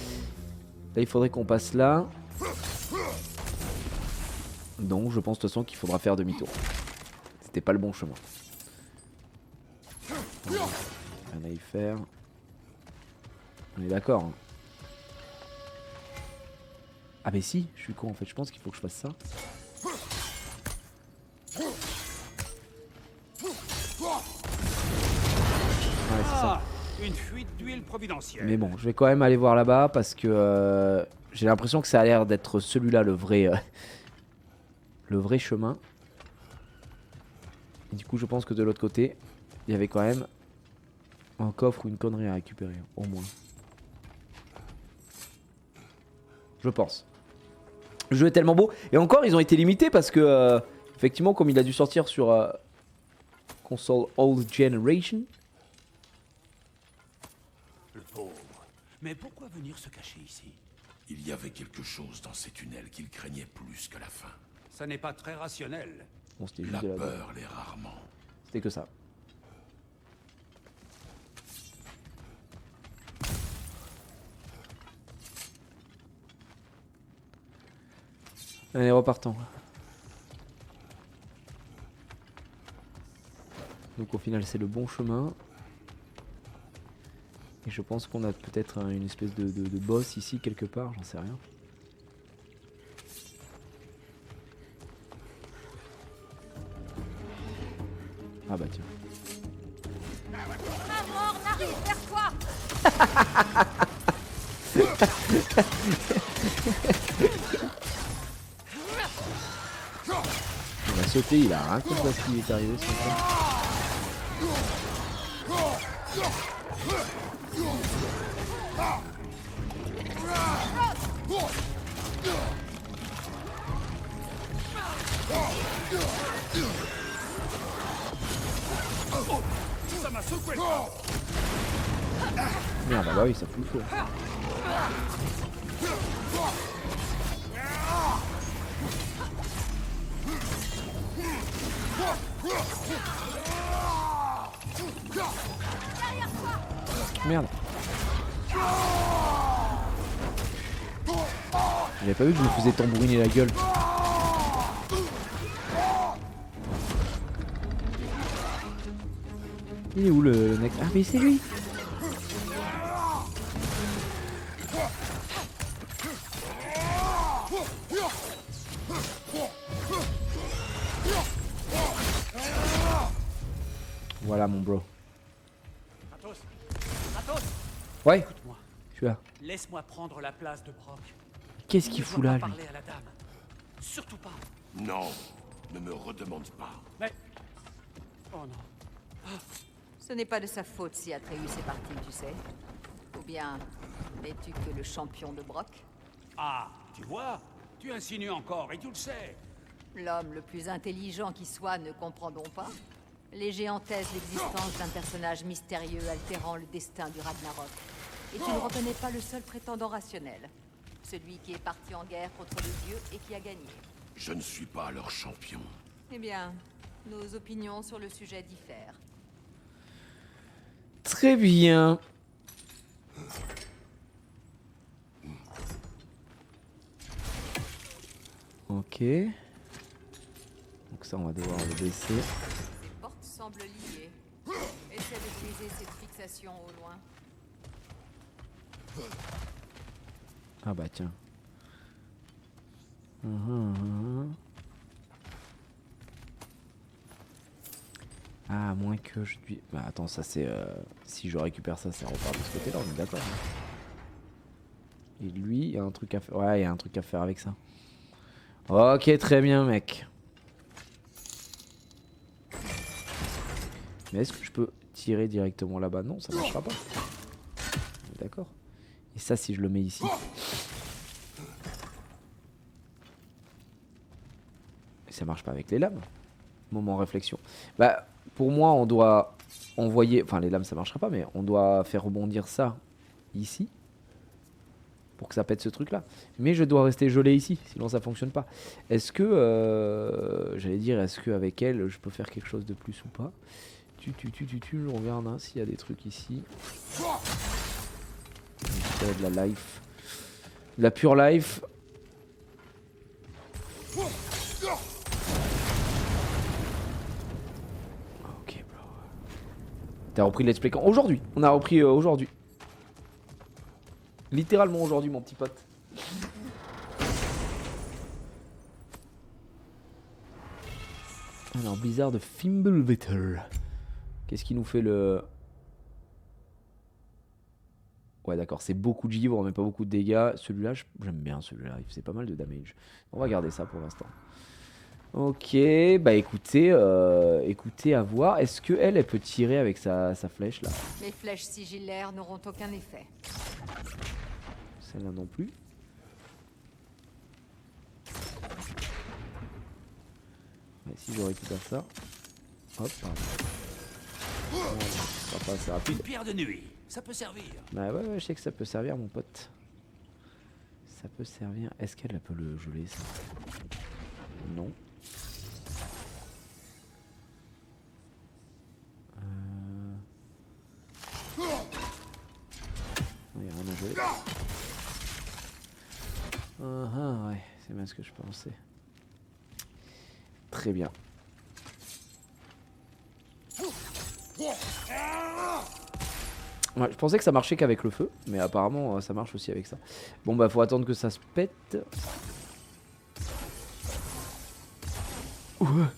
Là il faudrait qu'on passe là. Donc je pense de toute façon qu'il faudra faire demi-tour. C'était pas le bon chemin. Rien à y faire. On est d'accord hein. Ah mais si, je suis con en fait, je pense qu'il faut que je fasse ça. Ouais, c'est ça. Une fuite d'huile providentielle. Mais bon, je vais quand même aller voir là-bas parce que j'ai l'impression que ça a l'air d'être celui-là le vrai chemin. Et du coup, je pense que de l'autre côté, il y avait quand même un coffre ou une connerie à récupérer, au moins. Je pense. Le jeu est tellement beau. Et encore, ils ont été limités parce que, effectivement, comme il a dû sortir sur console Old Generation. Le pauvre. Mais pourquoi venir se cacher ici? Il y avait quelque chose dans ces tunnels qu'il craignait plus que la faim. Ça n'est pas très rationnel. Bon, c'était juste La de la peur l'est rarement. C'était que ça. Allez, repartons. Donc au final c'est le bon chemin. Et je pense qu'on a peut-être une espèce de boss ici quelque part, j'en sais rien. Ah bah tiens. Un mort n'arrive vers toi. Il a sauté, il a rien compris à ce qui est arrivé son temps. Ça m'a secoué. Merde, bah oui, ça fout le feu. Merde. J'avais pas vu que je me faisais tambouriner la gueule. Il est où le mec? Ah mais c'est lui. Voilà mon bro. Kratos. Kratos. Ouais. Écoute-moi. Je suis là. Laisse-moi prendre la place de Brock. Qu'est-ce qu'il fout là, lui? Parler à la dame. Surtout pas. Non, ne me redemande pas. Mais... Oh non. Ce n'est pas de sa faute si Atreus est parti, tu sais. Faut bien, n'es-tu que le champion de Brock? Ah, tu vois, tu insinues encore et tu le sais. L'homme le plus intelligent qui soit ne comprend donc pas? Les géants taisent l'existence d'un personnage mystérieux altérant le destin du Ragnarok. Et tu ne reconnais pas le seul prétendant rationnel. Celui qui est parti en guerre contre les dieux et qui a gagné. Je ne suis pas leur champion. Eh bien, nos opinions sur le sujet diffèrent. Très bien. Ok. Donc ça, on va devoir le baisser. Ces portes semblent liées. Essaie de briser cette fixation au loin. Ah bah tiens. Ah, à moins que je puis... Bah attends, ça c'est... Si je récupère ça, ça repart de ce côté-là, on est d'accord. Hein. Et lui, il y a un truc à faire... Ouais, il y a un truc à faire avec ça. Ok, très bien, mec. Mais est-ce que je peux tirer directement là-bas? Non, ça marchera pas. D'accord. Et ça, si je le mets ici... Ça marche pas avec les lames. Moment réflexion. Bah, pour moi, on doit envoyer... Enfin, les lames, ça marchera pas, mais on doit faire rebondir ça ici. Pour que ça pète ce truc-là. Mais je dois rester gelé ici, sinon ça fonctionne pas. Est-ce que... J'allais dire, est-ce qu'avec elle, je peux faire quelque chose de plus ou pas? Je regarde hein, s'il y a des trucs ici. De la life. De la pure life. Ok, bro. T'as repris le let's play quand? Aujourd'hui. On a repris aujourd'hui. Littéralement aujourd'hui, mon petit pote. Alors, Blizzard de Fimbulvetter. Qu'est-ce qui nous fait le... Ouais, d'accord, c'est beaucoup de givre, mais pas beaucoup de dégâts. Celui-là, j'aime bien celui-là. Il fait pas mal de damage. On va garder ça pour l'instant. Ok, bah écoutez, écoutez, à voir. Est-ce qu'elle, elle peut tirer avec sa flèche là? Les flèches sigillaires n'auront aucun effet. Celle-là non plus. Ouais, si je récupère ça. Hop, pardon. Ça sera pas assez rapide. Une pierre de nuit, ça peut servir. Bah ouais, je sais que ça peut servir, mon pote. Ça peut servir. Est-ce qu'elle peut le geler, ça? Non. Il n'y a rien à geler. Ouais, c'est bien ce que je pensais. Très bien. Ouais, je pensais que ça marchait qu'avec le feu, mais apparemment ça marche aussi avec ça. Bon bah faut attendre que ça se pète. Voilà.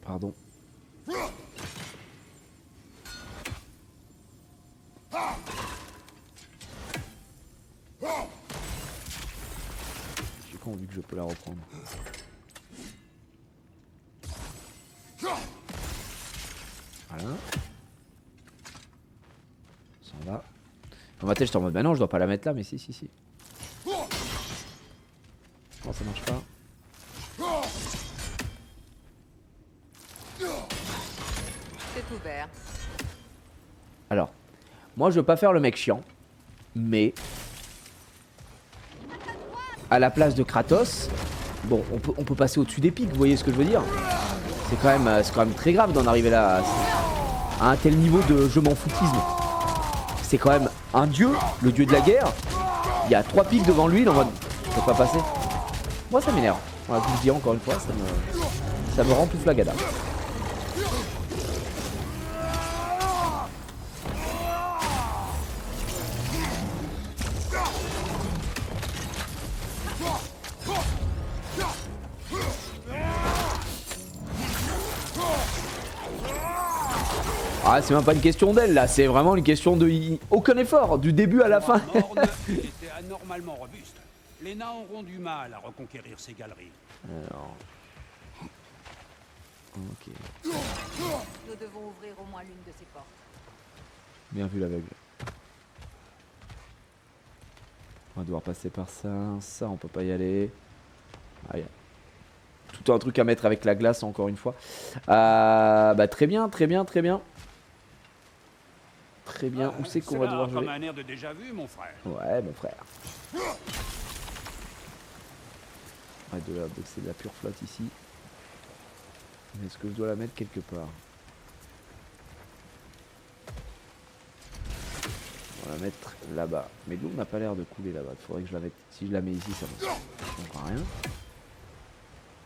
Pardon. J'ai con vu que je peux la reprendre. Voilà. Ça va. Dans ma tête j'étais en mode bah non je dois pas la mettre là mais si. Non ça marche pas. C'est ouvert. Alors, moi je veux pas faire le mec chiant, mais à la place de Kratos, bon, on peut passer au-dessus des pics, vous voyez ce que je veux dire? C'est quand même très grave d'en arriver là à un tel niveau de je m'en foutisme. C'est quand même un dieu, le dieu de la guerre. Il y a 3 pics devant lui, dans mode je peux pas passer. Moi ça m'énerve. Voilà, je vous le dis encore une fois, ça me rend plus flagada. Ah, c'est même pas une question d'elle là, c'est vraiment une question de aucun effort, du début à la fin. Morne était anormalement robuste. Les nains auront du mal à reconquérir ces galeries. Alors. Ok. Nous devons ouvrir au moins l'une de ces portes. Bien vu l'aveugle. On va devoir passer par ça. Ça, on peut pas y aller. Ah, y a tout un truc à mettre avec la glace, encore une fois. Bah, très bien, très bien, très bien. Très bien. Où c'est qu'on va devoir comme jouer? un air de déjà vu, mon frère. Ouais, mon frère. Ouais, c'est de la pure flotte ici. Est-ce que je dois la mettre quelque part? On va la mettre là-bas. Mais l'eau n'a pas l'air de couler là-bas. Il faudrait que je la mette. Si je la mets ici, ça ne changera rien.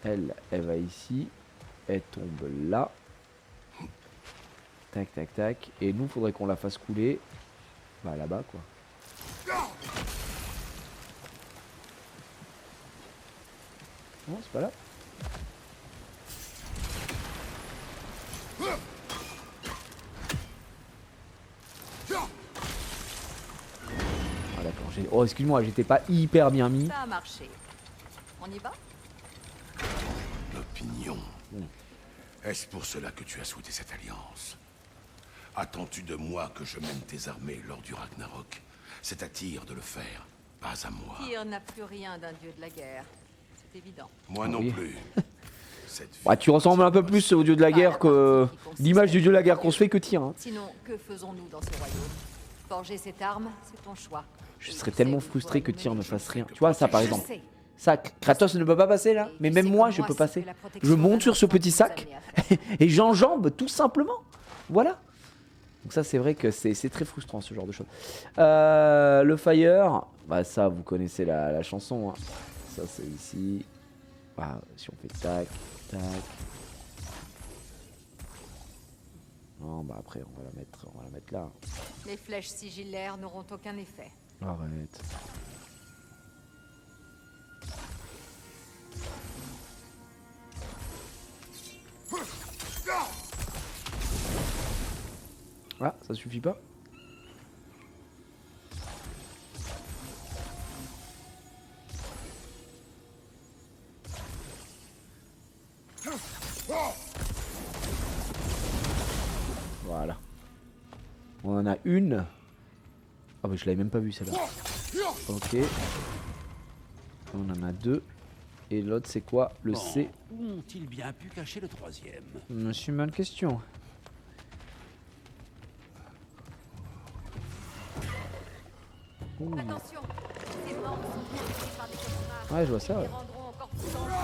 Elle va ici. Elle tombe là. Tac, tac, tac. Et nous, il faudrait qu'on la fasse couler. Bah là-bas, quoi. Non, c'est pas là. Ah d'accord. Oh, excuse-moi, j'étais pas hyper bien mis. Ça a marché. On y va? L'opinion. Est-ce pour cela que tu as souhaité cette alliance? Attends-tu de moi que je mène tes armées lors du Ragnarok? C'est à Tyr de le faire, pas à moi. Tyr n'a plus rien d'un dieu de la guerre. C'est évident. Moi non plus. Bah, tu ressembles un peu plus au dieu de la guerre que l'image du dieu de la guerre qu'on se fait que Tyr. Hein. Sinon, que faisons-nous dans ce royaume? Forger cette arme, c'est ton choix. Je serais tellement frustré que Tyr ne fasse rien. Tu vois ça par exemple. Ça, Kratos ne peut pas passer là, mais même moi je peux passer. Je monte sur ce petit sac et j'enjambe tout simplement. Voilà. Donc ça c'est vrai que c'est très frustrant ce genre de choses. Le fire, bah ça vous connaissez la chanson. Hein. Ça c'est ici. Bah, si on fait tac, tac. Non bah après on va la mettre là. Les flèches sigillaires n'auront aucun effet. Arrête. Ah, ça suffit pas? Voilà. On en a une. Ah bah je l'avais même pas vu celle-là. Ok. On en a deux. Et l'autre c'est quoi? Le Bon, C. Où ont-ils bien pu cacher le troisième? C'est une bonne question. Attention, ces morts sont protégés par des cauchemars. Ouais, je vois ça. Ouais. Ils les rendront encore plus dangereux.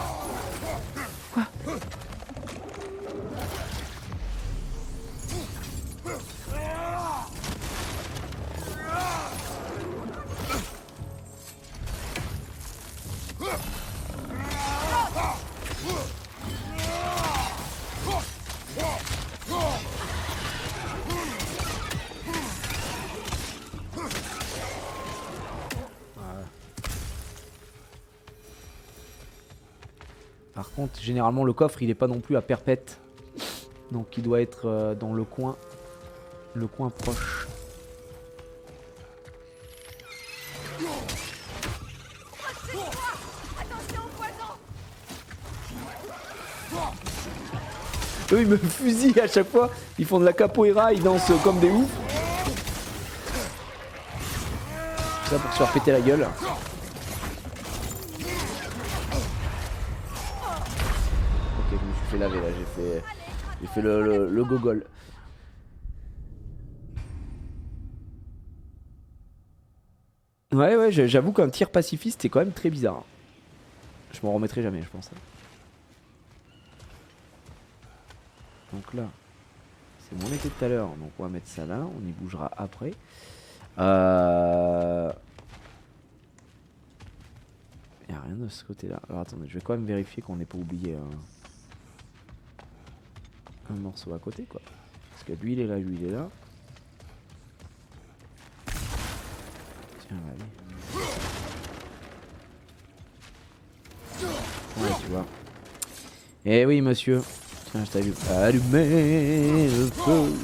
Quoi? Par contre, généralement le coffre il est pas non plus à perpète. Donc il doit être dans le coin proche. Eux ils me fusillent à chaque fois, ils font de la capoeira, ils dansent comme des oufs. Tout ça pour se faire péter la gueule. Ok, je me suis fait laver là, j'ai fait le gogol. Ouais, j'avoue qu'un tir pacifiste c'est quand même très bizarre. Je m'en remettrai jamais, je pense. Donc là, c'est mon été de tout à l'heure, donc on va mettre ça là, on y bougera après. Il n'y a rien de ce côté là. Alors attendez, je vais quand même vérifier qu'on n'ait pas oublié un morceau à côté quoi. Parce que lui il est là, lui il est là. Tiens, allez. Ouais, tu vois. Eh oui monsieur. Tiens, je t'allume. Allumez le feu.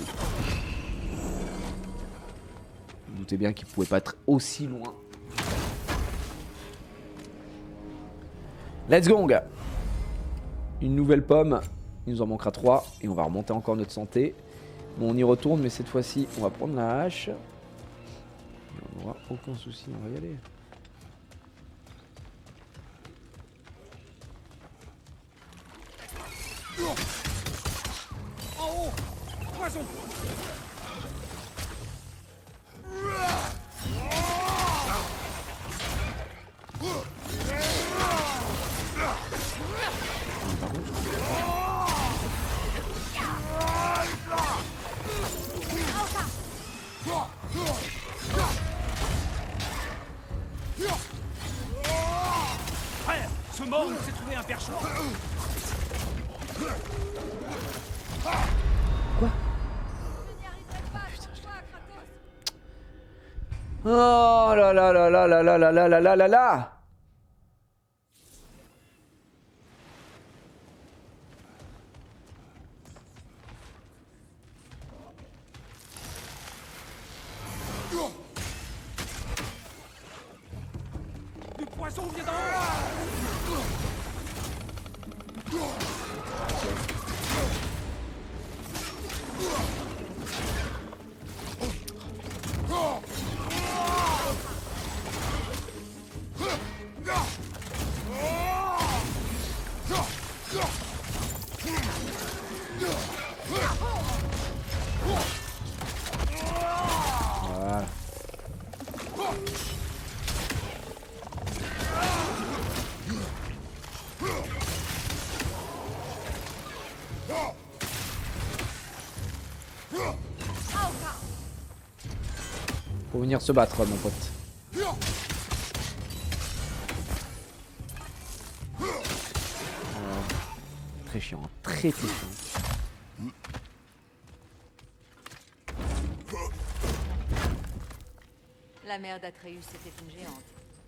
doutais bien qu'il pouvait pas être aussi loin. Let's go, gars. Une nouvelle pomme. Il nous en manquera 3 et on va remonter encore notre santé. Bon, on y retourne, mais cette fois-ci, on va prendre la hache. On n'aura aucun souci, on va y aller. En haut! Poison! Frère, ce monde s'est trouvé un perchoir. Quoi? Oh là là là là là là là là là là là là. Du poisson vient d'en haut. Voilà. Faut venir se battre, mon pote. Très chiant, très chiant. La mère d'Atreus était une géante,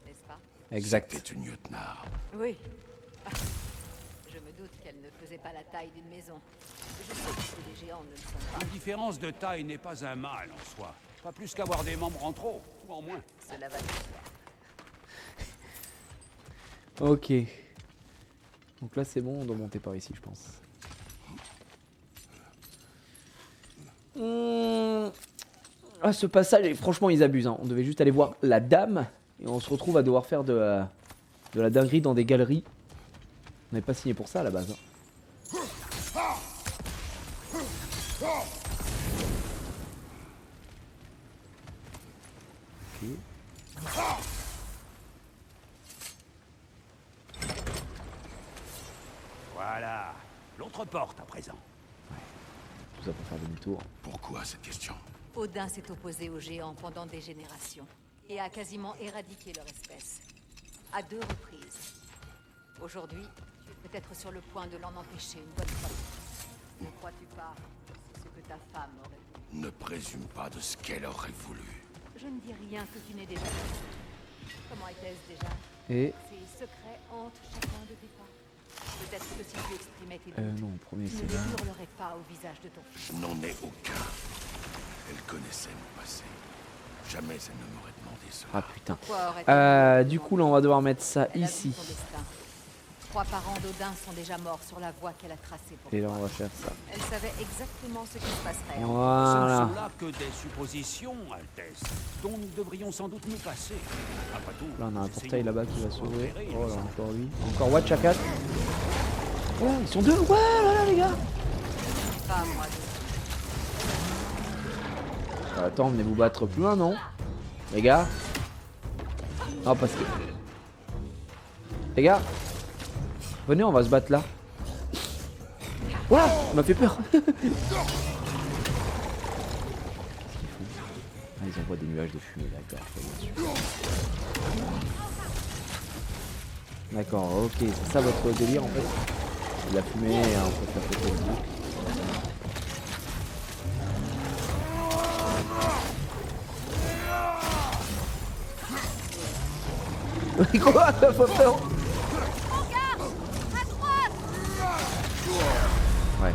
n'est-ce pas? Exact. C'était une Jotnar. Oui. Ah, je me doute qu'elle ne faisait pas la taille d'une maison. Je sais que les géants ne le sont pas. Une différence de taille n'est pas un mal en soi. Pas plus qu'avoir des membres en trop, ou en moins. Cela va de soi. Ok. Donc là c'est bon, on doit monter par ici je pense. Ah, ce passage, franchement ils abusent, hein. On devait juste aller voir la dame et on se retrouve à devoir faire de la dinguerie dans des galeries. On n'avait pas signé pour ça à la base, hein. Ok. Voilà. L'autre porte à présent. Tout ça pour faire demi-tour. Pourquoi cette question? Odin s'est opposé aux géants pendant des générations et a quasiment éradiqué leur espèce. À 2 reprises. Aujourd'hui, tu es peut-être sur le point de l'en empêcher une bonne fois. Ne crois-tu pas que c'est ce que ta femme aurait voulu? Ne présume pas de ce qu'elle aurait voulu. Je ne dis rien que tu n'aies déjà vu. Comment était-ce déjà? Et... Ces secrets hantent chacun de tes pas. Peut-être que si tu exprimais tes doutes, non, le premier tu ne c'est les là. hurlerais pas au visage de ton fils. Je n'en ai aucun. Elle connaissait mon passé. Jamais elle ne m'aurait demandé cela. Ah putain. Pourquoi aurait-elle Du coup là on va devoir mettre ça Elle a vu ici. son destin. 3 parents d'Odin sont déjà morts sur la voie qu'elle a tracée pour Et là toi. on va faire ça. Elle savait exactement ce qui se passerait. Ce ne Voilà. sont là que des suppositions, Altesse, dont nous devrions sans doute nous passer. Après tout, Là on a un nous portail essayons là-bas de qui va nous s'ouvrir. repérer, Oh là nous. encore lui. Encore Watch à 4. Ouais ils sont 2. Ouais là là les gars. Pas moi. Attends venez vous battre plus loin non? Les gars. Ah parce que... Les gars. Venez on va se battre là. Ouah, ça m'a fait peur. Qu'est-ce qu'ils font? Ah, ils envoient des nuages de fumée, d'accord. D'accord, ok, c'est ça votre délire en fait. C'est de la fumée, hein, on peut faire péter le truc. Quoi? T'as pas peur? Ouais.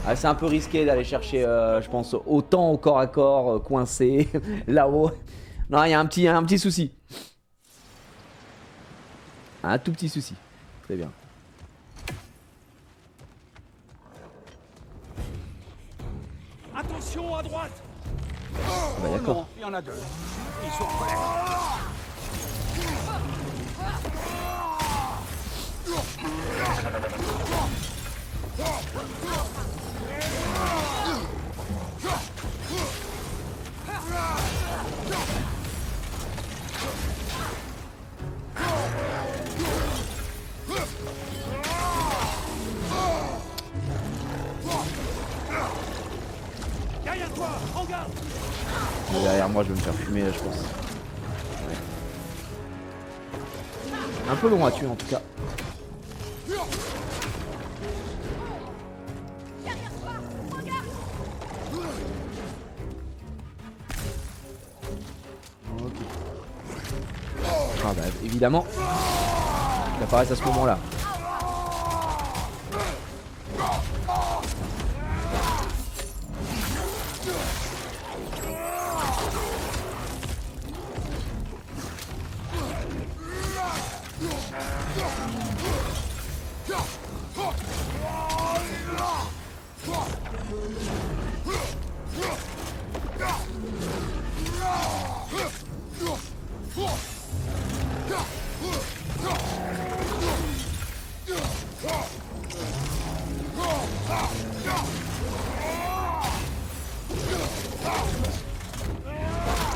Ah, c'est un peu risqué d'aller chercher, je pense, autant au corps à corps, coincé, là-haut. Non, il y a un petit souci. Un tout petit souci. Très bien. Attention à droite. Bah d'accord. Non, il y en a deux. Ils sont en colère. Derrière toi, en garde. Derrière moi, je vais me faire fumer là, je pense. Ouais. Un peu long à tuer en tout cas. Ok. Ah bah évidemment, il apparaît à ce moment-là.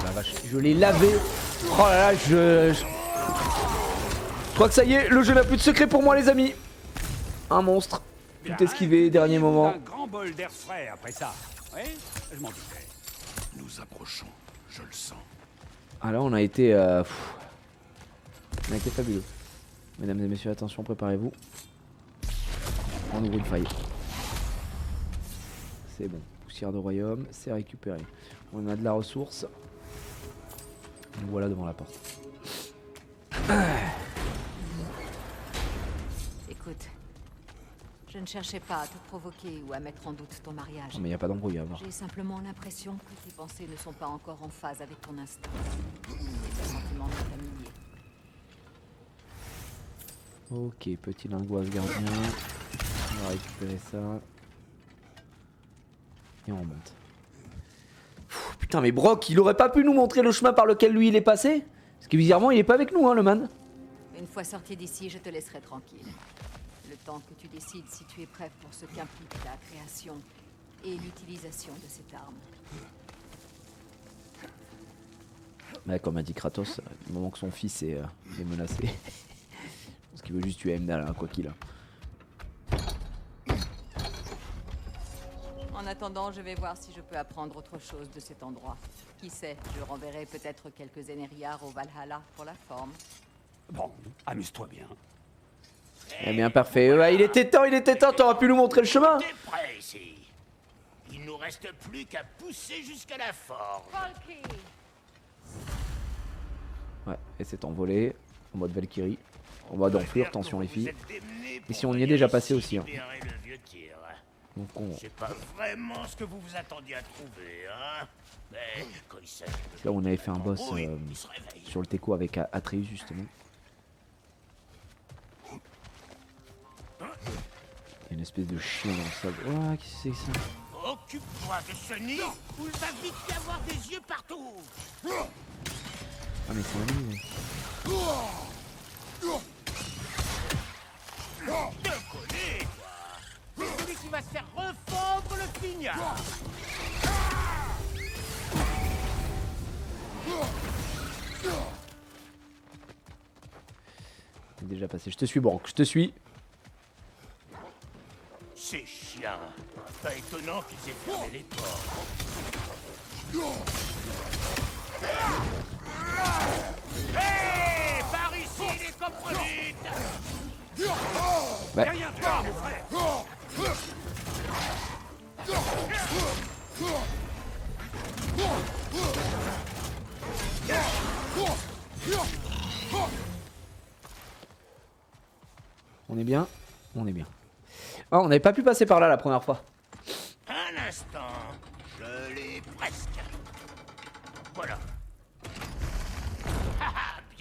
La vache, je l'ai lavé. Oh là là, je crois que ça y est, le jeu n'a plus de secret pour moi les amis. Un monstre, tout esquivé, dernier moment. Un grand bol d'air frais après ça. Oui, je m'en doutais. Nous approchons, je le sens. Ah là on a été fabuleux. Mesdames et messieurs, attention, préparez-vous. On ouvre une faille. C'est bon. Poussière de royaume, c'est récupéré. On a de la ressource. Nous voilà devant la porte. Écoute, je ne cherchais pas à te provoquer ou à mettre en doute ton mariage. Non mais y a pas d'embrouille à avoir. J'ai simplement l'impression que tes pensées ne sont pas encore en phase avec ton instinct et tes sentiments familiers. Ok, petit lingoise gardien. On va récupérer ça. Et on monte. Pfff, putain mais Brock, il aurait pas pu nous montrer le chemin par lequel lui il est passé? Parce que bizarrement il est pas avec nous hein le man. Une fois sorti d'ici, je te laisserai tranquille. Le temps que tu décides si tu es prêt pour ce qu'implique la création et l'utilisation de cette arme. Ouais, comme a dit Kratos, du moment que son fils est menacé. Parce qu'il veut juste tuer Heimdall, hein, quoi qu'il a. En attendant, je vais voir si je peux apprendre autre chose de cet endroit. Qui sait, je renverrai peut-être quelques Énériards au Valhalla pour la forme. Bon, amuse-toi bien. Eh bien parfait, il était temps, t'aurais pu nous montrer le chemin. T'es prêt ici. Il nous reste plus qu'à pousser jusqu'à la forge. Ouais, et c'est envolé, en mode Valkyrie. En mode enflure, attention les filles. Et si on y est déjà passé aussi. Hein. Donc on... C'est pas vraiment ce que vous vous attendiez à trouver, hein. Mais quand il s'agit de... Là on avait fait un boss sur le Teco avec Atreus justement. Il y a une espèce de chien dans le sable. Oh, qu'est-ce que c'est que ça? Occupe-toi de ce nid ou il va vite y avoir des yeux partout. Ah mais c'est un nid. Décollez, toi. C'est celui qui va se faire refondre le pignard. C'est déjà passé. Je te suis Brock, je te suis. Ces chiens. Pas étonnant qu'ils aient fermé les portes. Hé, par ici les coproduites. Ouais. Derrière toi, mon frère. On est bien? On est bien. Ah, on n'avait pas pu passer par là la première fois. Un instant, je l'ai presque. Voilà.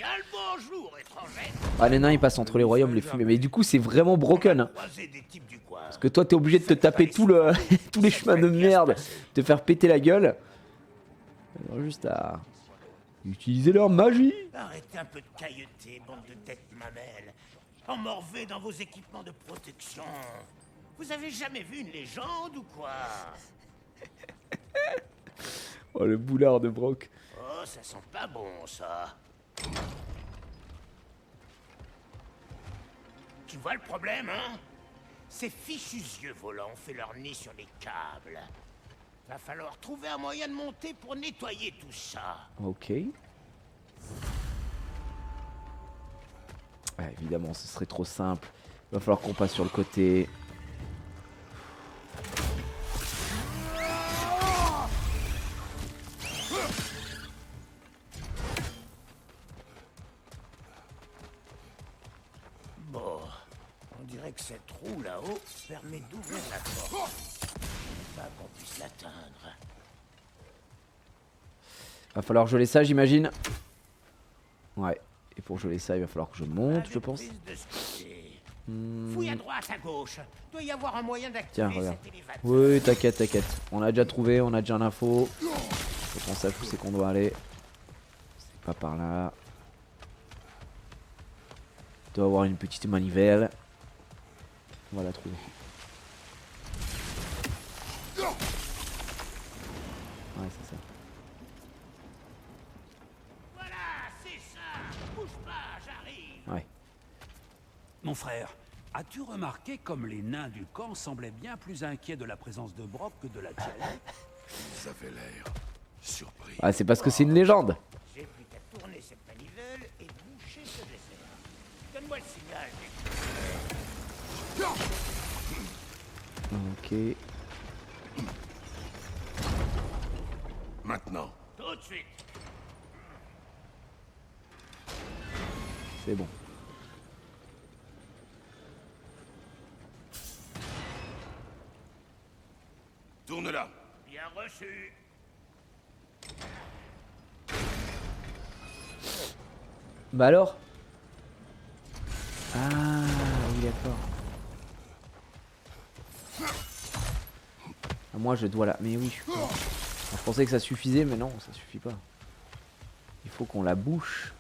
Bien le bonjour, étranger. Ah, les nains ils passent entre les royaumes, les fumées. Mais du coup, c'est vraiment broken. Hein. Croisez des types du coin. Parce que toi, t'es obligé de te taper tout le... tous les chemins de merde, te faire péter la gueule. Alors, juste à utiliser leur magie. Arrêtez un peu de cailloter, bande de têtes mamelles. Emmorvez dans vos équipements de protection. Vous avez jamais vu une légende ou quoi? Oh, le boulard de Brock. Oh, ça sent pas bon, ça. Tu vois le problème, hein? Ces fichus yeux volants ont fait leur nid sur les câbles. Va falloir trouver un moyen de monter pour nettoyer tout ça. Ok. Ah, évidemment, ce serait trop simple. Il va falloir qu'on passe sur le côté. Bon, on dirait que cette roue là-haut permet d'ouvrir la porte. Pas qu'on puisse l'atteindre. Va falloir geler ça, j'imagine. Ouais. Et pour geler ça, il va falloir que je monte, je pense. Fouille à droite, à gauche. Doit y avoir un moyen Tiens, d'activer regarde. cet élévateur. Oui, t'inquiète, t'inquiète. On a déjà trouvé, on a déjà l'info. Faut qu'on sache où c'est qu'on doit aller. C'est pas par là. Il doit avoir une petite manivelle. On va la trouver. Ouais, c'est ça. Voilà, c'est ça. Bouge pas, j'arrive. Ouais. Mon frère, as-tu remarqué comme les nains du camp semblaient bien plus inquiets de la présence de Brock que de la tienne? Ils avaient l'air surpris. Ah, c'est parce que c'est une légende. J'ai plus qu'à tourner cette manivelle et boucher ce désert. Donne-moi le signal. Ok. Maintenant. Tout de suite. C'est bon. Tourne là. Bien reçu. Bah alors? Ah oui, d'accord. Ah, moi je dois la... Mais oui, je suis con. Alors, je pensais que ça suffisait, mais non, ça suffit pas. Il faut qu'on la bouche.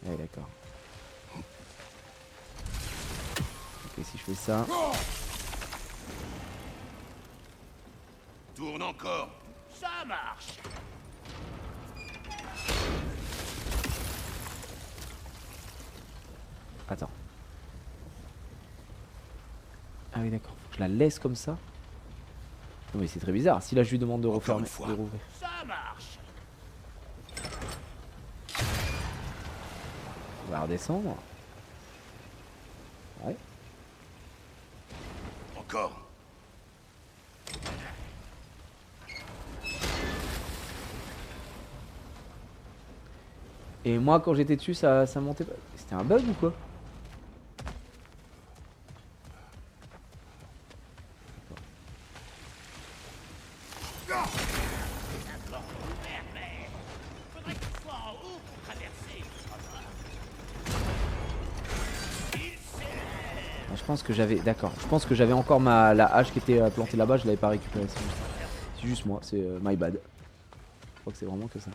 Ouais, d'accord. Ok, si je fais ça... Tourne encore. Ça marche. Attends. Ah oui, d'accord. Je la laisse comme ça. Non mais c'est très bizarre. Si là je lui demande de refermer, de rouvrir. Ça marche. On va redescendre. Ouais. Encore. Et moi quand j'étais dessus ça montait pas. C'était un bug ou quoi? Faudrait que tu sois en haut pour traverser. Ah, je pense que j'avais... D'accord. Je pense que j'avais encore la hache qui était plantée là-bas. Je l'avais pas récupérée. C'est juste moi. C'est my bad. Je crois que c'est vraiment que ça.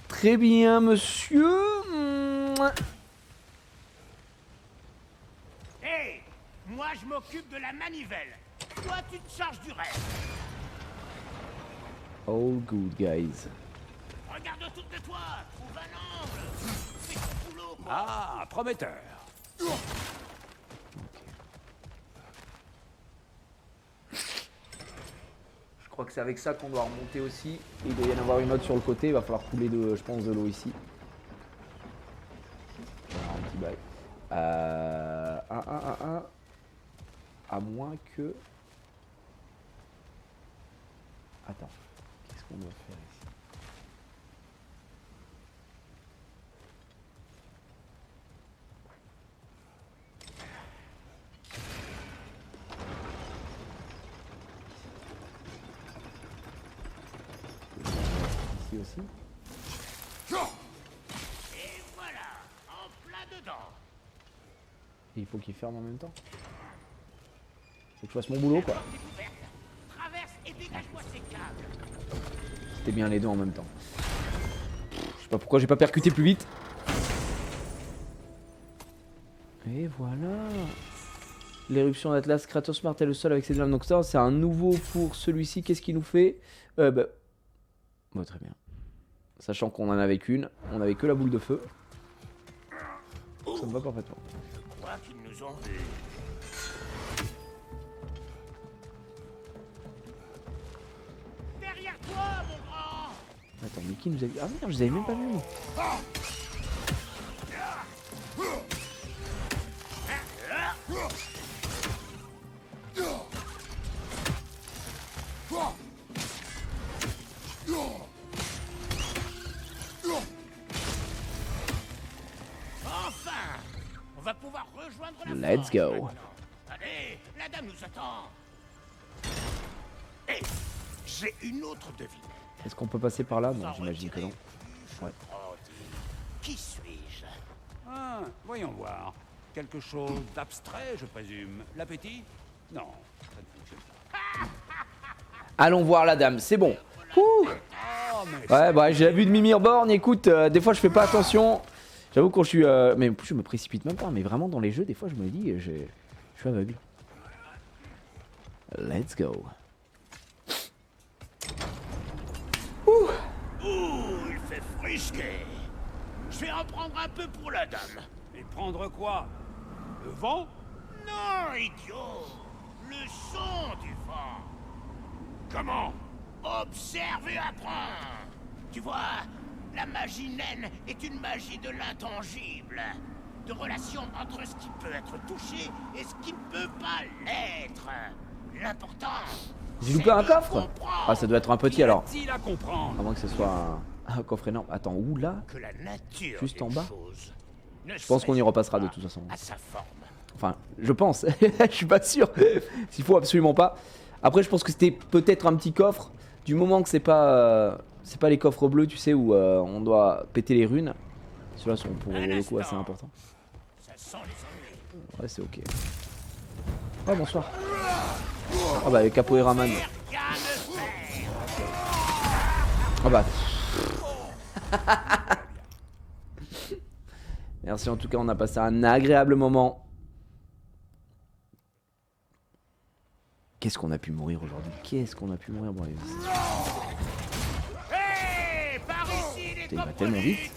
Très bien, monsieur. Hé, moi je m'occupe de la manivelle. Toi tu te charges du reste. All good, guys. Regarde autour de toi. Trouve un angle. Fais ton boulot, quoi. Ah, prometteur. Je crois que c'est avec ça qu'on doit remonter aussi. Et il doit y en avoir une autre sur le côté. Il va falloir couler, je pense, de l'eau ici. Alors, un petit bail. À moins que... Attends. Qu'est-ce qu'on doit faire ici? Ici aussi. Il faut qu'il ferme en même temps. Faut que je fasse mon boulot quoi. Traverse et dégage-moi ces câbles. C'était bien les deux en même temps. Je sais pas pourquoi j'ai pas percuté plus vite. Et voilà. L'éruption d'Atlas, Kratos martèle le sol avec ses lames Noxtor. C'est un nouveau pour celui-ci. Qu'est-ce qu'il nous fait bah, très bien. Sachant qu'on en avait qu'une. On avait que la boule de feu. Ça me va parfaitement. Je crois qu'ils nous ont vus. Derrière toi, mon grand. Attends, mais qui nous a vu? Ah merde, je les avais même pas vus. Enfin, on va pouvoir rejoindre la Let's France go. maintenant. Allez, la dame nous attend. Hé, j'ai une autre devinette. Est-ce qu'on peut passer par là? Non, j'imagine que non. Ouais. Qui suis-je? Ah, voyons voir. Quelque chose d'abstrait, je présume. L'appétit? Non, ça ne fonctionne pas. Allons voir la dame, c'est bon. Ouh. Ouais, bah j'ai la vue de Mimir Born. Écoute, des fois je fais pas attention. J'avoue quand je suis. Mais en plus je me précipite même pas. Mais vraiment dans les jeux, des fois je me dis, je suis aveugle. Let's go. Ouh, il fait frisquer. Je vais en prendre un peu pour la dame. Et prendre quoi? Le vent? Non, idiot. Le son du vent. Comment? Observe et apprends. Tu vois, la magie naine est une magie de l'intangible. De relation entre ce qui peut être touché et ce qui ne peut pas l'être. L'important... J'ai loupé un coffre? Ah, ça doit être un petit alors. À comprendre. À moins que ce soit un coffre énorme. Attends, où là? Que la nature juste en des bas. choses Je pense qu'on y repassera de toute façon. à sa forme. Enfin, je pense. Je suis pas sûr. S'il faut absolument pas. Après, je pense que c'était peut-être un petit coffre. Du moment que c'est pas les coffres bleus, tu sais, où on doit péter les runes. Ceux-là sont pour le coup assez importants. Ça sent les ennuis. Ouais, c'est ok. Oh, bonsoir. Oh bah, Capoeira Man. Oh bah. Merci, en tout cas, on a passé un agréable moment. Qu'est-ce qu'on a pu mourir aujourd'hui? Qu'est-ce qu'on a pu mourir? Bon, allez, Hey, par ici, les il va tellement vite.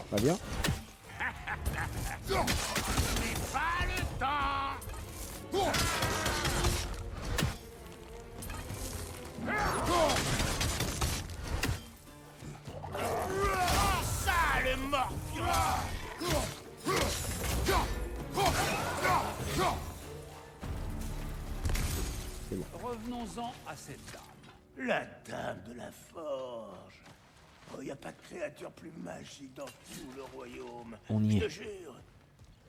Pas bien. Pas le temps. Ça, le morpion. Revenons-en à cette dame. La dame de la forge. Oh, y a pas de créature plus magique dans tout le royaume. On y Je est. te jure,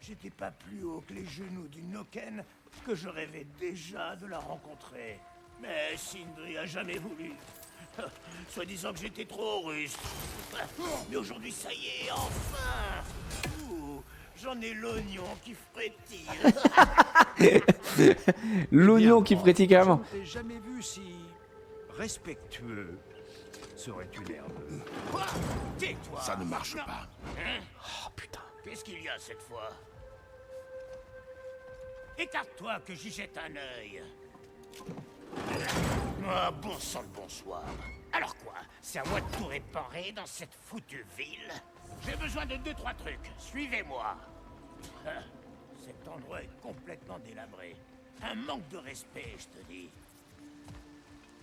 j'étais pas plus haut que les genoux d'une Noken que je rêvais déjà de la rencontrer. Mais Sindri a jamais voulu. Soi-disant que j'étais trop rustre. Mais aujourd'hui, ça y est, enfin. Ouh, j'en ai l'oignon qui frétille. L'oignon qui frétille carrément. Je ne t'ai jamais vu si respectueux. Serait-tu nerveux? Quoi? Tais-toi. Ça ne marche Non. pas. Hein? Oh putain. Qu'est-ce qu'il y a cette fois? Écarte-toi que j'y jette un œil. Ah, bon sang de bonsoir. Alors quoi? C'est à moi de tout réparer dans cette foutue ville? J'ai besoin de 2-3 trucs. Suivez-moi. Ah, cet endroit est complètement délabré. Un manque de respect, je te dis.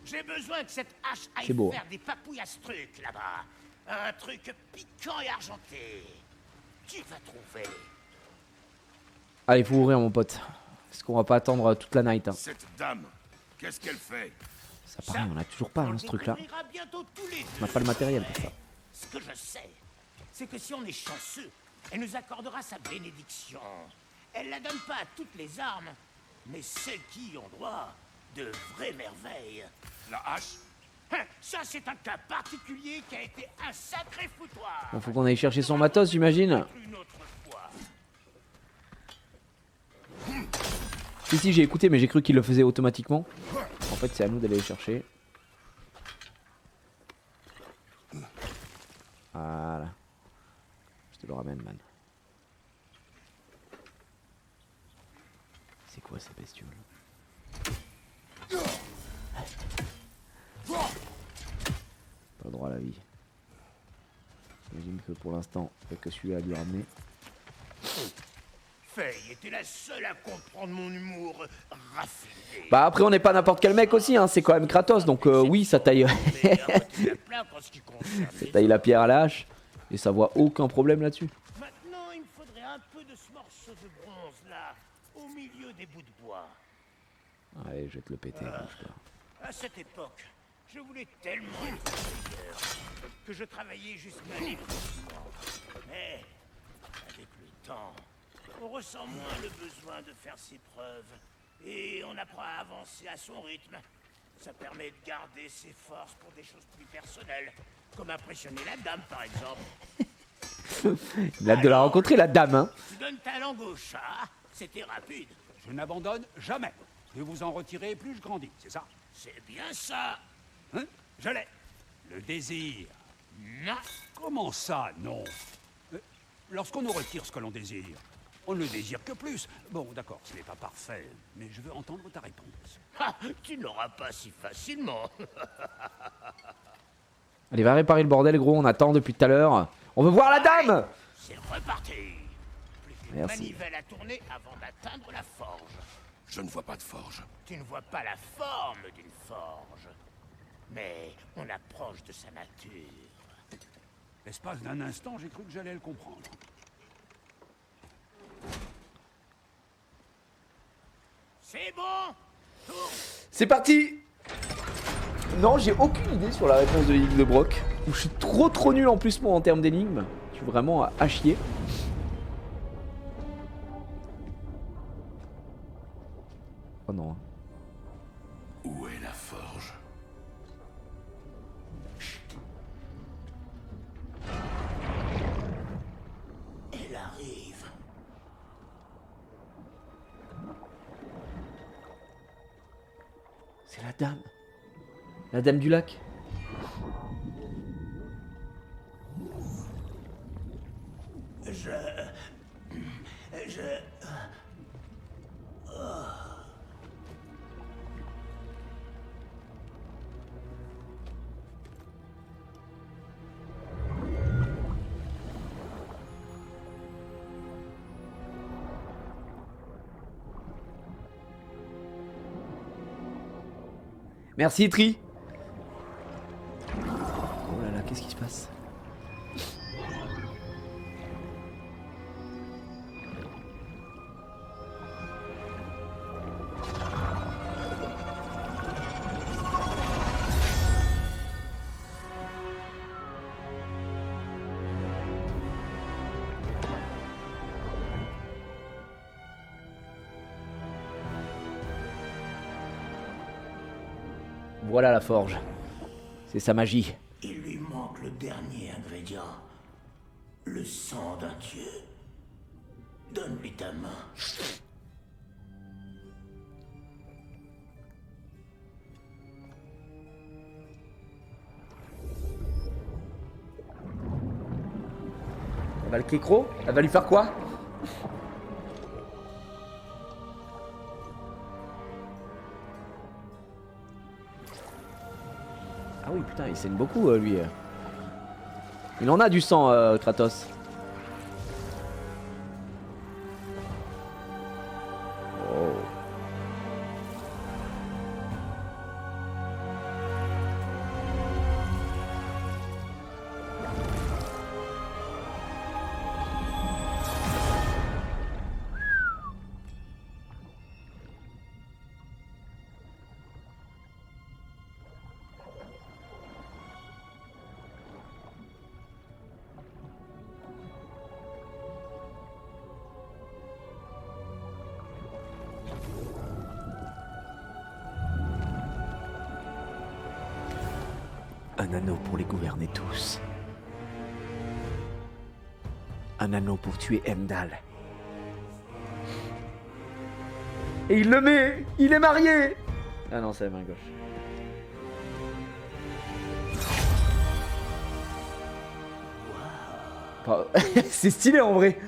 J'ai besoin que cette hache aille C'est beau. faire des papouilles à ce truc là-bas. Un truc piquant et argenté. Tu vas trouver. Allez, il faut ouvrir mon pote. Parce qu'on va pas attendre toute la night. Hein. Cette dame, qu'est-ce qu'elle fait? Ça pareil, on a toujours pas hein, ce truc-là. découvrira bientôt tous les On n'a pas le matériel pour ça. Ce que je sais, c'est que si on est chanceux, elle nous accordera sa bénédiction. Elle la donne pas à toutes les armes, mais celles qui y ont droit, de vraies merveilles. La hache? Ça, c'est un cas particulier qui a été un sacré foutoir. Bon, faut qu'on aille chercher son matos, j'imagine. Une autre fois. Si, j'ai écouté, mais j'ai cru qu'il le faisait automatiquement. En fait, c'est à nous d'aller les chercher. Voilà. Je te le ramène, man. C'est quoi ces bestioles? Pas le droit à la vie. J'imagine que pour l'instant, il n'y a que celui-là à lui ramener. Faye était la seule à comprendre mon humour raffiné. Bah après on n'est pas n'importe quel mec aussi, hein. C'est quand même Kratos, donc oui ça taille. Ça taille la pierre à la hache. Et ça voit aucun problème là-dessus. Maintenant, il me faudrait un peu de ce morceau de bronze là, au milieu des bouts de bois. Allez, je vais te le péter. À cette époque, je voulais tellement être meilleur que je travaillais jusqu'à l'épuisement. Mais avec le temps, on ressent moins le besoin de faire ses preuves et on apprend à avancer à son rythme. Ça permet de garder ses forces pour des choses plus personnelles, comme impressionner la dame par exemple. Il a de la rencontrer la dame, hein. Tu donnes ta langue au chat, c'était rapide. Je n'abandonne jamais. Plus vous en retirez, plus je grandis, c'est ça? C'est bien ça. Hein? Je l'ai. Le désir. Non. Comment ça, non? Lorsqu'on nous retire ce que l'on désire, on ne désire que plus. Bon, d'accord, ce n'est pas parfait, mais je veux entendre ta réponse. Ah, tu n'auras pas si facilement. Allez, va réparer le bordel, gros, on attend depuis tout à l'heure. On veut voir la dame. C'est reparti. Plus qu'une Merci. manivelle à tourner avant d'atteindre la forge. Je ne vois pas de forge. Tu ne vois pas la forme d'une forge, mais on approche de sa nature. L'espace d'un instant, j'ai cru que j'allais le comprendre. C'est bon. C'est parti. Non, j'ai aucune idée sur la réponse de l'énigme de Brock. Je suis trop nul en plus moi en termes d'énigmes. Je suis vraiment à chier. Oh non. Où est la forge? Elle arrive. C'est la dame. La dame du lac. Merci Tri. Oh là là, qu'est-ce qui se passe? Voilà la forge. C'est sa magie. Il lui manque le dernier ingrédient. Le sang d'un dieu. Donne-lui ta main. Elle va le kékro? Elle va lui faire quoi? Ah oui, putain, il saigne beaucoup, lui. Il en a du sang, Kratos. Oh. Un anneau pour les gouverner tous. Un anneau pour tuer Heimdall. Et il le met. Il est marié. Ah non, c'est la main gauche. C'est stylé en vrai.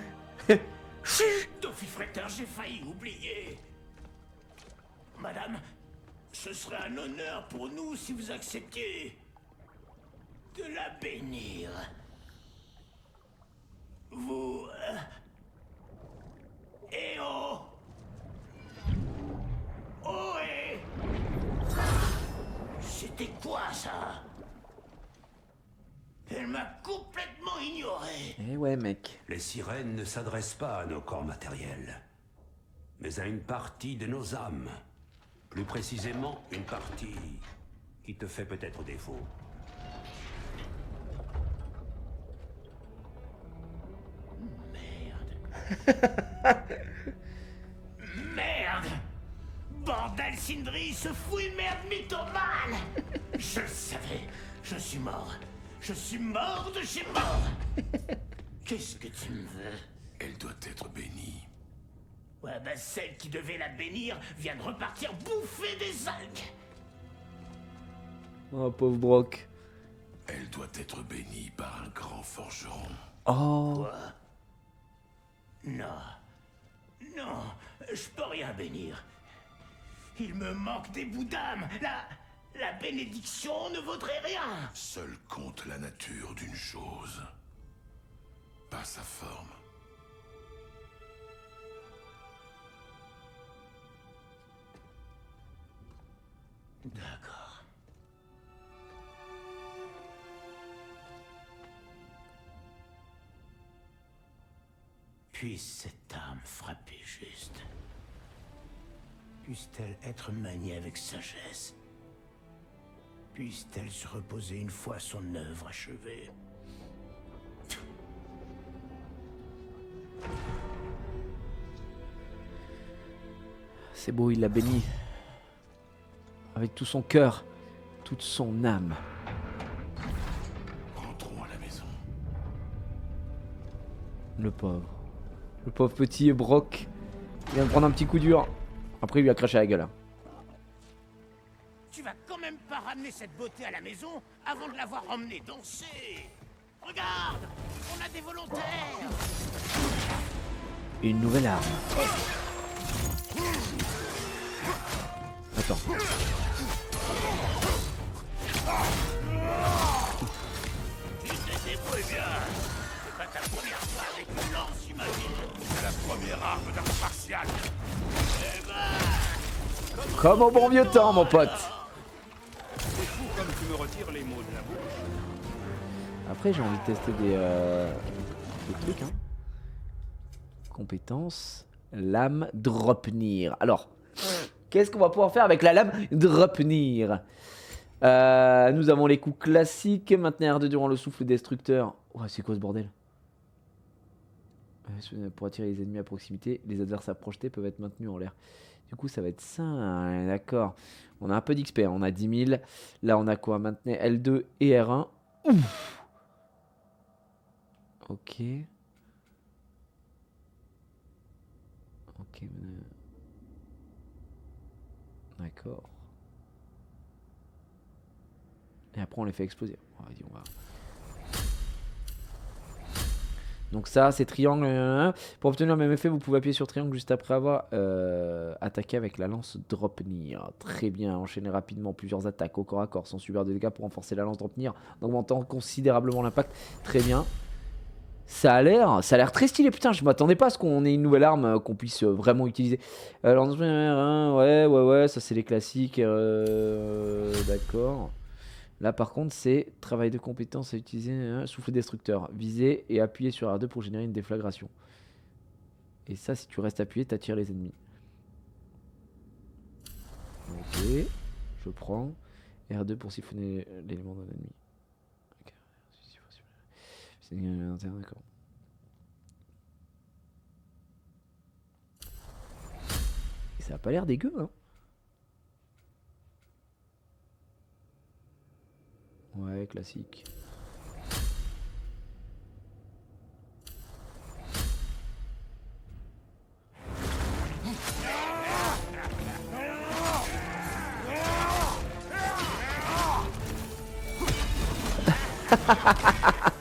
Dofifretter, j'ai failli oublier. Madame, ce serait un honneur pour nous si vous acceptiez de la bénir. Vous... Eh oh! Oh eh! C'était quoi ça? Elle m'a complètement ignoré. Eh ouais, mec. Les sirènes ne s'adressent pas à nos corps matériels, mais à une partie de nos âmes. Plus précisément, une partie qui te fait peut-être défaut. Merde! Bordel, Sindri, ce fouille merde mythomane! Je le savais, je suis mort. Je suis mort de chez mort. Qu'est-ce que tu me veux? Elle doit être bénie. Ouais, bah celle qui devait la bénir vient de repartir bouffer des algues. Oh, pauvre Brock. Elle doit être bénie par un grand forgeron. Oh. Quoi? Non. Non, je peux rien bénir. Il me manque des bouts d'âme. La bénédiction ne vaudrait rien. Seul compte la nature d'une chose, pas sa forme. D'accord. Puisse cette arme frapper juste. Puisse-t-elle être maniée avec sagesse. Puisse-t-elle se reposer une fois son œuvre achevée. C'est beau, il l'a béni. Avec tout son cœur, toute son âme. Rentrons à la maison. Le pauvre. Le pauvre petit Brock. Il vient de prendre un petit coup dur. Après, il lui a craché la gueule. Hein. Tu vas quand même pas ramener cette beauté à la maison avant de l'avoir emmenée danser. Regarde, on a des volontaires. Une nouvelle arme. Attends. Tu te débrouilles bien. C'est pas ta première fois avec une lance, j'imagine. C'est la première arme d'arme martiale. Eh ben... Comme au bon vieux temps, mon pote. C'est fou comme tu me retires les mots de la bouche. Après, j'ai envie de tester des trucs. Hein. Compétences. Lame Dropnir. Alors, qu'est-ce qu'on va pouvoir faire avec la lame Dropnir? Nous avons les coups classiques. Maintenir R2 durant le souffle destructeur. Oh, c'est quoi ce bordel? Pour attirer les ennemis à proximité, les adversaires projetés peuvent être maintenus en l'air. Du coup, ça va être ça. Hein, d'accord. On a un peu d'XP. Hein. On a 10 000. Là, on a quoi? Maintenir L2 et R1. Ouf. Ok. Ok. D'accord. Et après, on les fait exploser. Oh, vas-y, on va... Donc ça, c'est triangle. Pour obtenir le même effet, vous pouvez appuyer sur triangle juste après avoir attaqué avec la lance Dropnir. Très bien, enchaîner rapidement plusieurs attaques au corps à corps sans subir de dégâts pour renforcer la lance Dropnir, en augmentant considérablement l'impact. Très bien. Ça a l'air très stylé. Putain, je m'attendais pas à ce qu'on ait une nouvelle arme qu'on puisse vraiment utiliser. Ouais, ça c'est les classiques. D'accord. Là par contre c'est travail de compétence à utiliser, souffle destructeur, viser et appuyer sur R2 pour générer une déflagration. Et ça si tu restes appuyé t'attires les ennemis. Ok, je prends R2 pour siphonner l'élément d'un ennemi. Okay. D'accord. Et ça a pas l'air dégueu hein. Ouais, classique.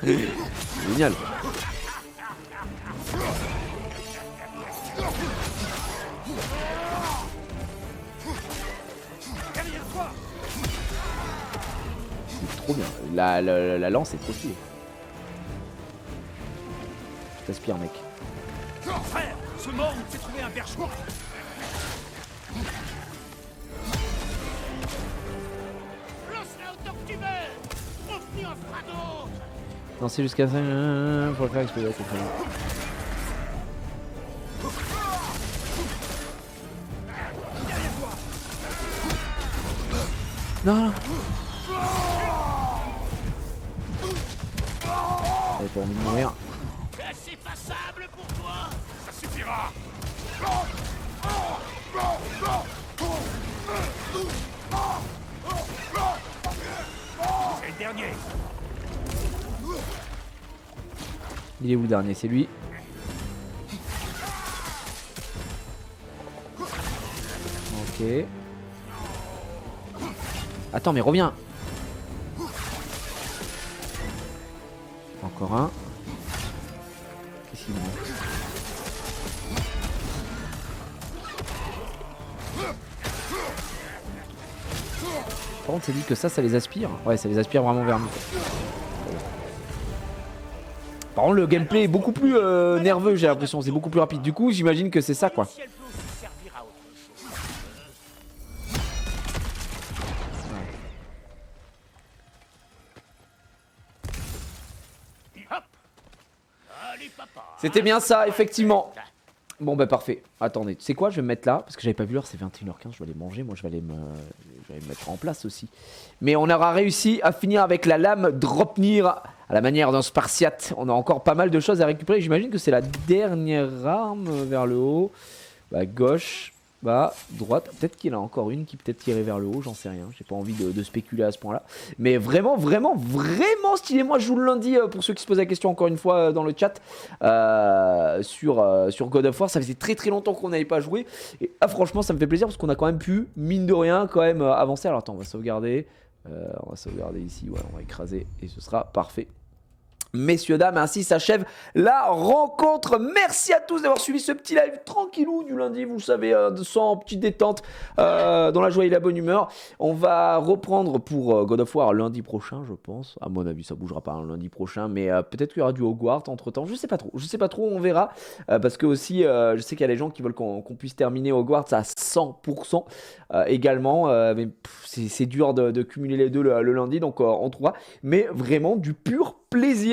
Génial. C'est trop bien. La lance est trop stylée. Je t'aspire, mec. Frère, ce mort nous fait trouver un perchoir. Lance-la autant que tu veux. On finit en fera d'autres. Lancer jusqu'à ça pour le faire exploser. Non, non. J'avais pas envie de mourir. C'est passable pour toi. Ça suffira. C'est le dernier. Il est où le dernier? C'est lui. Ok. Attends, mais reviens. Encore un. Qu'est-ce qu'il manque? Par contre, c'est dit que ça les aspire. Ouais, ça les aspire vraiment vers nous. Par contre, le gameplay est beaucoup plus nerveux, j'ai l'impression. C'est beaucoup plus rapide. Du coup, j'imagine que c'est ça, quoi. C'était bien ça, effectivement. Bon, bah parfait. Attendez, tu sais quoi, je vais me mettre là. Parce que j'avais pas vu l'heure, c'est 21h15. Je vais aller manger. Moi, je vais aller me mettre en place aussi. Mais on aura réussi à finir avec la lame Dropnir à la manière d'un Spartiate. On a encore pas mal de choses à récupérer. J'imagine que c'est la dernière arme vers le haut. Bah, gauche. Bah, droite, peut-être qu'il y en a encore une qui peut-être tirer vers le haut, j'en sais rien. J'ai pas envie de spéculer à ce point-là. Mais vraiment, vraiment, vraiment stylé. Moi, je joue le lundi, pour ceux qui se posent la question encore une fois dans le chat, sur God of War. Ça faisait très très longtemps qu'on n'avait pas joué. Et franchement, ça me fait plaisir parce qu'on a quand même pu, mine de rien, quand même avancer. Alors attends, on va sauvegarder. On va sauvegarder ici, ouais, on va écraser et ce sera parfait. Messieurs, dames, ainsi s'achève la rencontre. Merci à tous d'avoir suivi ce petit live tranquillou du lundi, vous savez, sans petite détente, dans la joie et la bonne humeur. On va reprendre pour God of War lundi prochain, je pense. À mon avis, ça bougera pas lundi prochain, mais peut-être qu'il y aura du Hogwarts entre temps. Je sais pas trop, on verra. Parce que aussi, je sais qu'il y a des gens qui veulent qu'on puisse terminer Hogwarts à 100% également. Mais c'est dur de cumuler les deux le lundi, donc on trouvera. Mais vraiment du pur plaisir.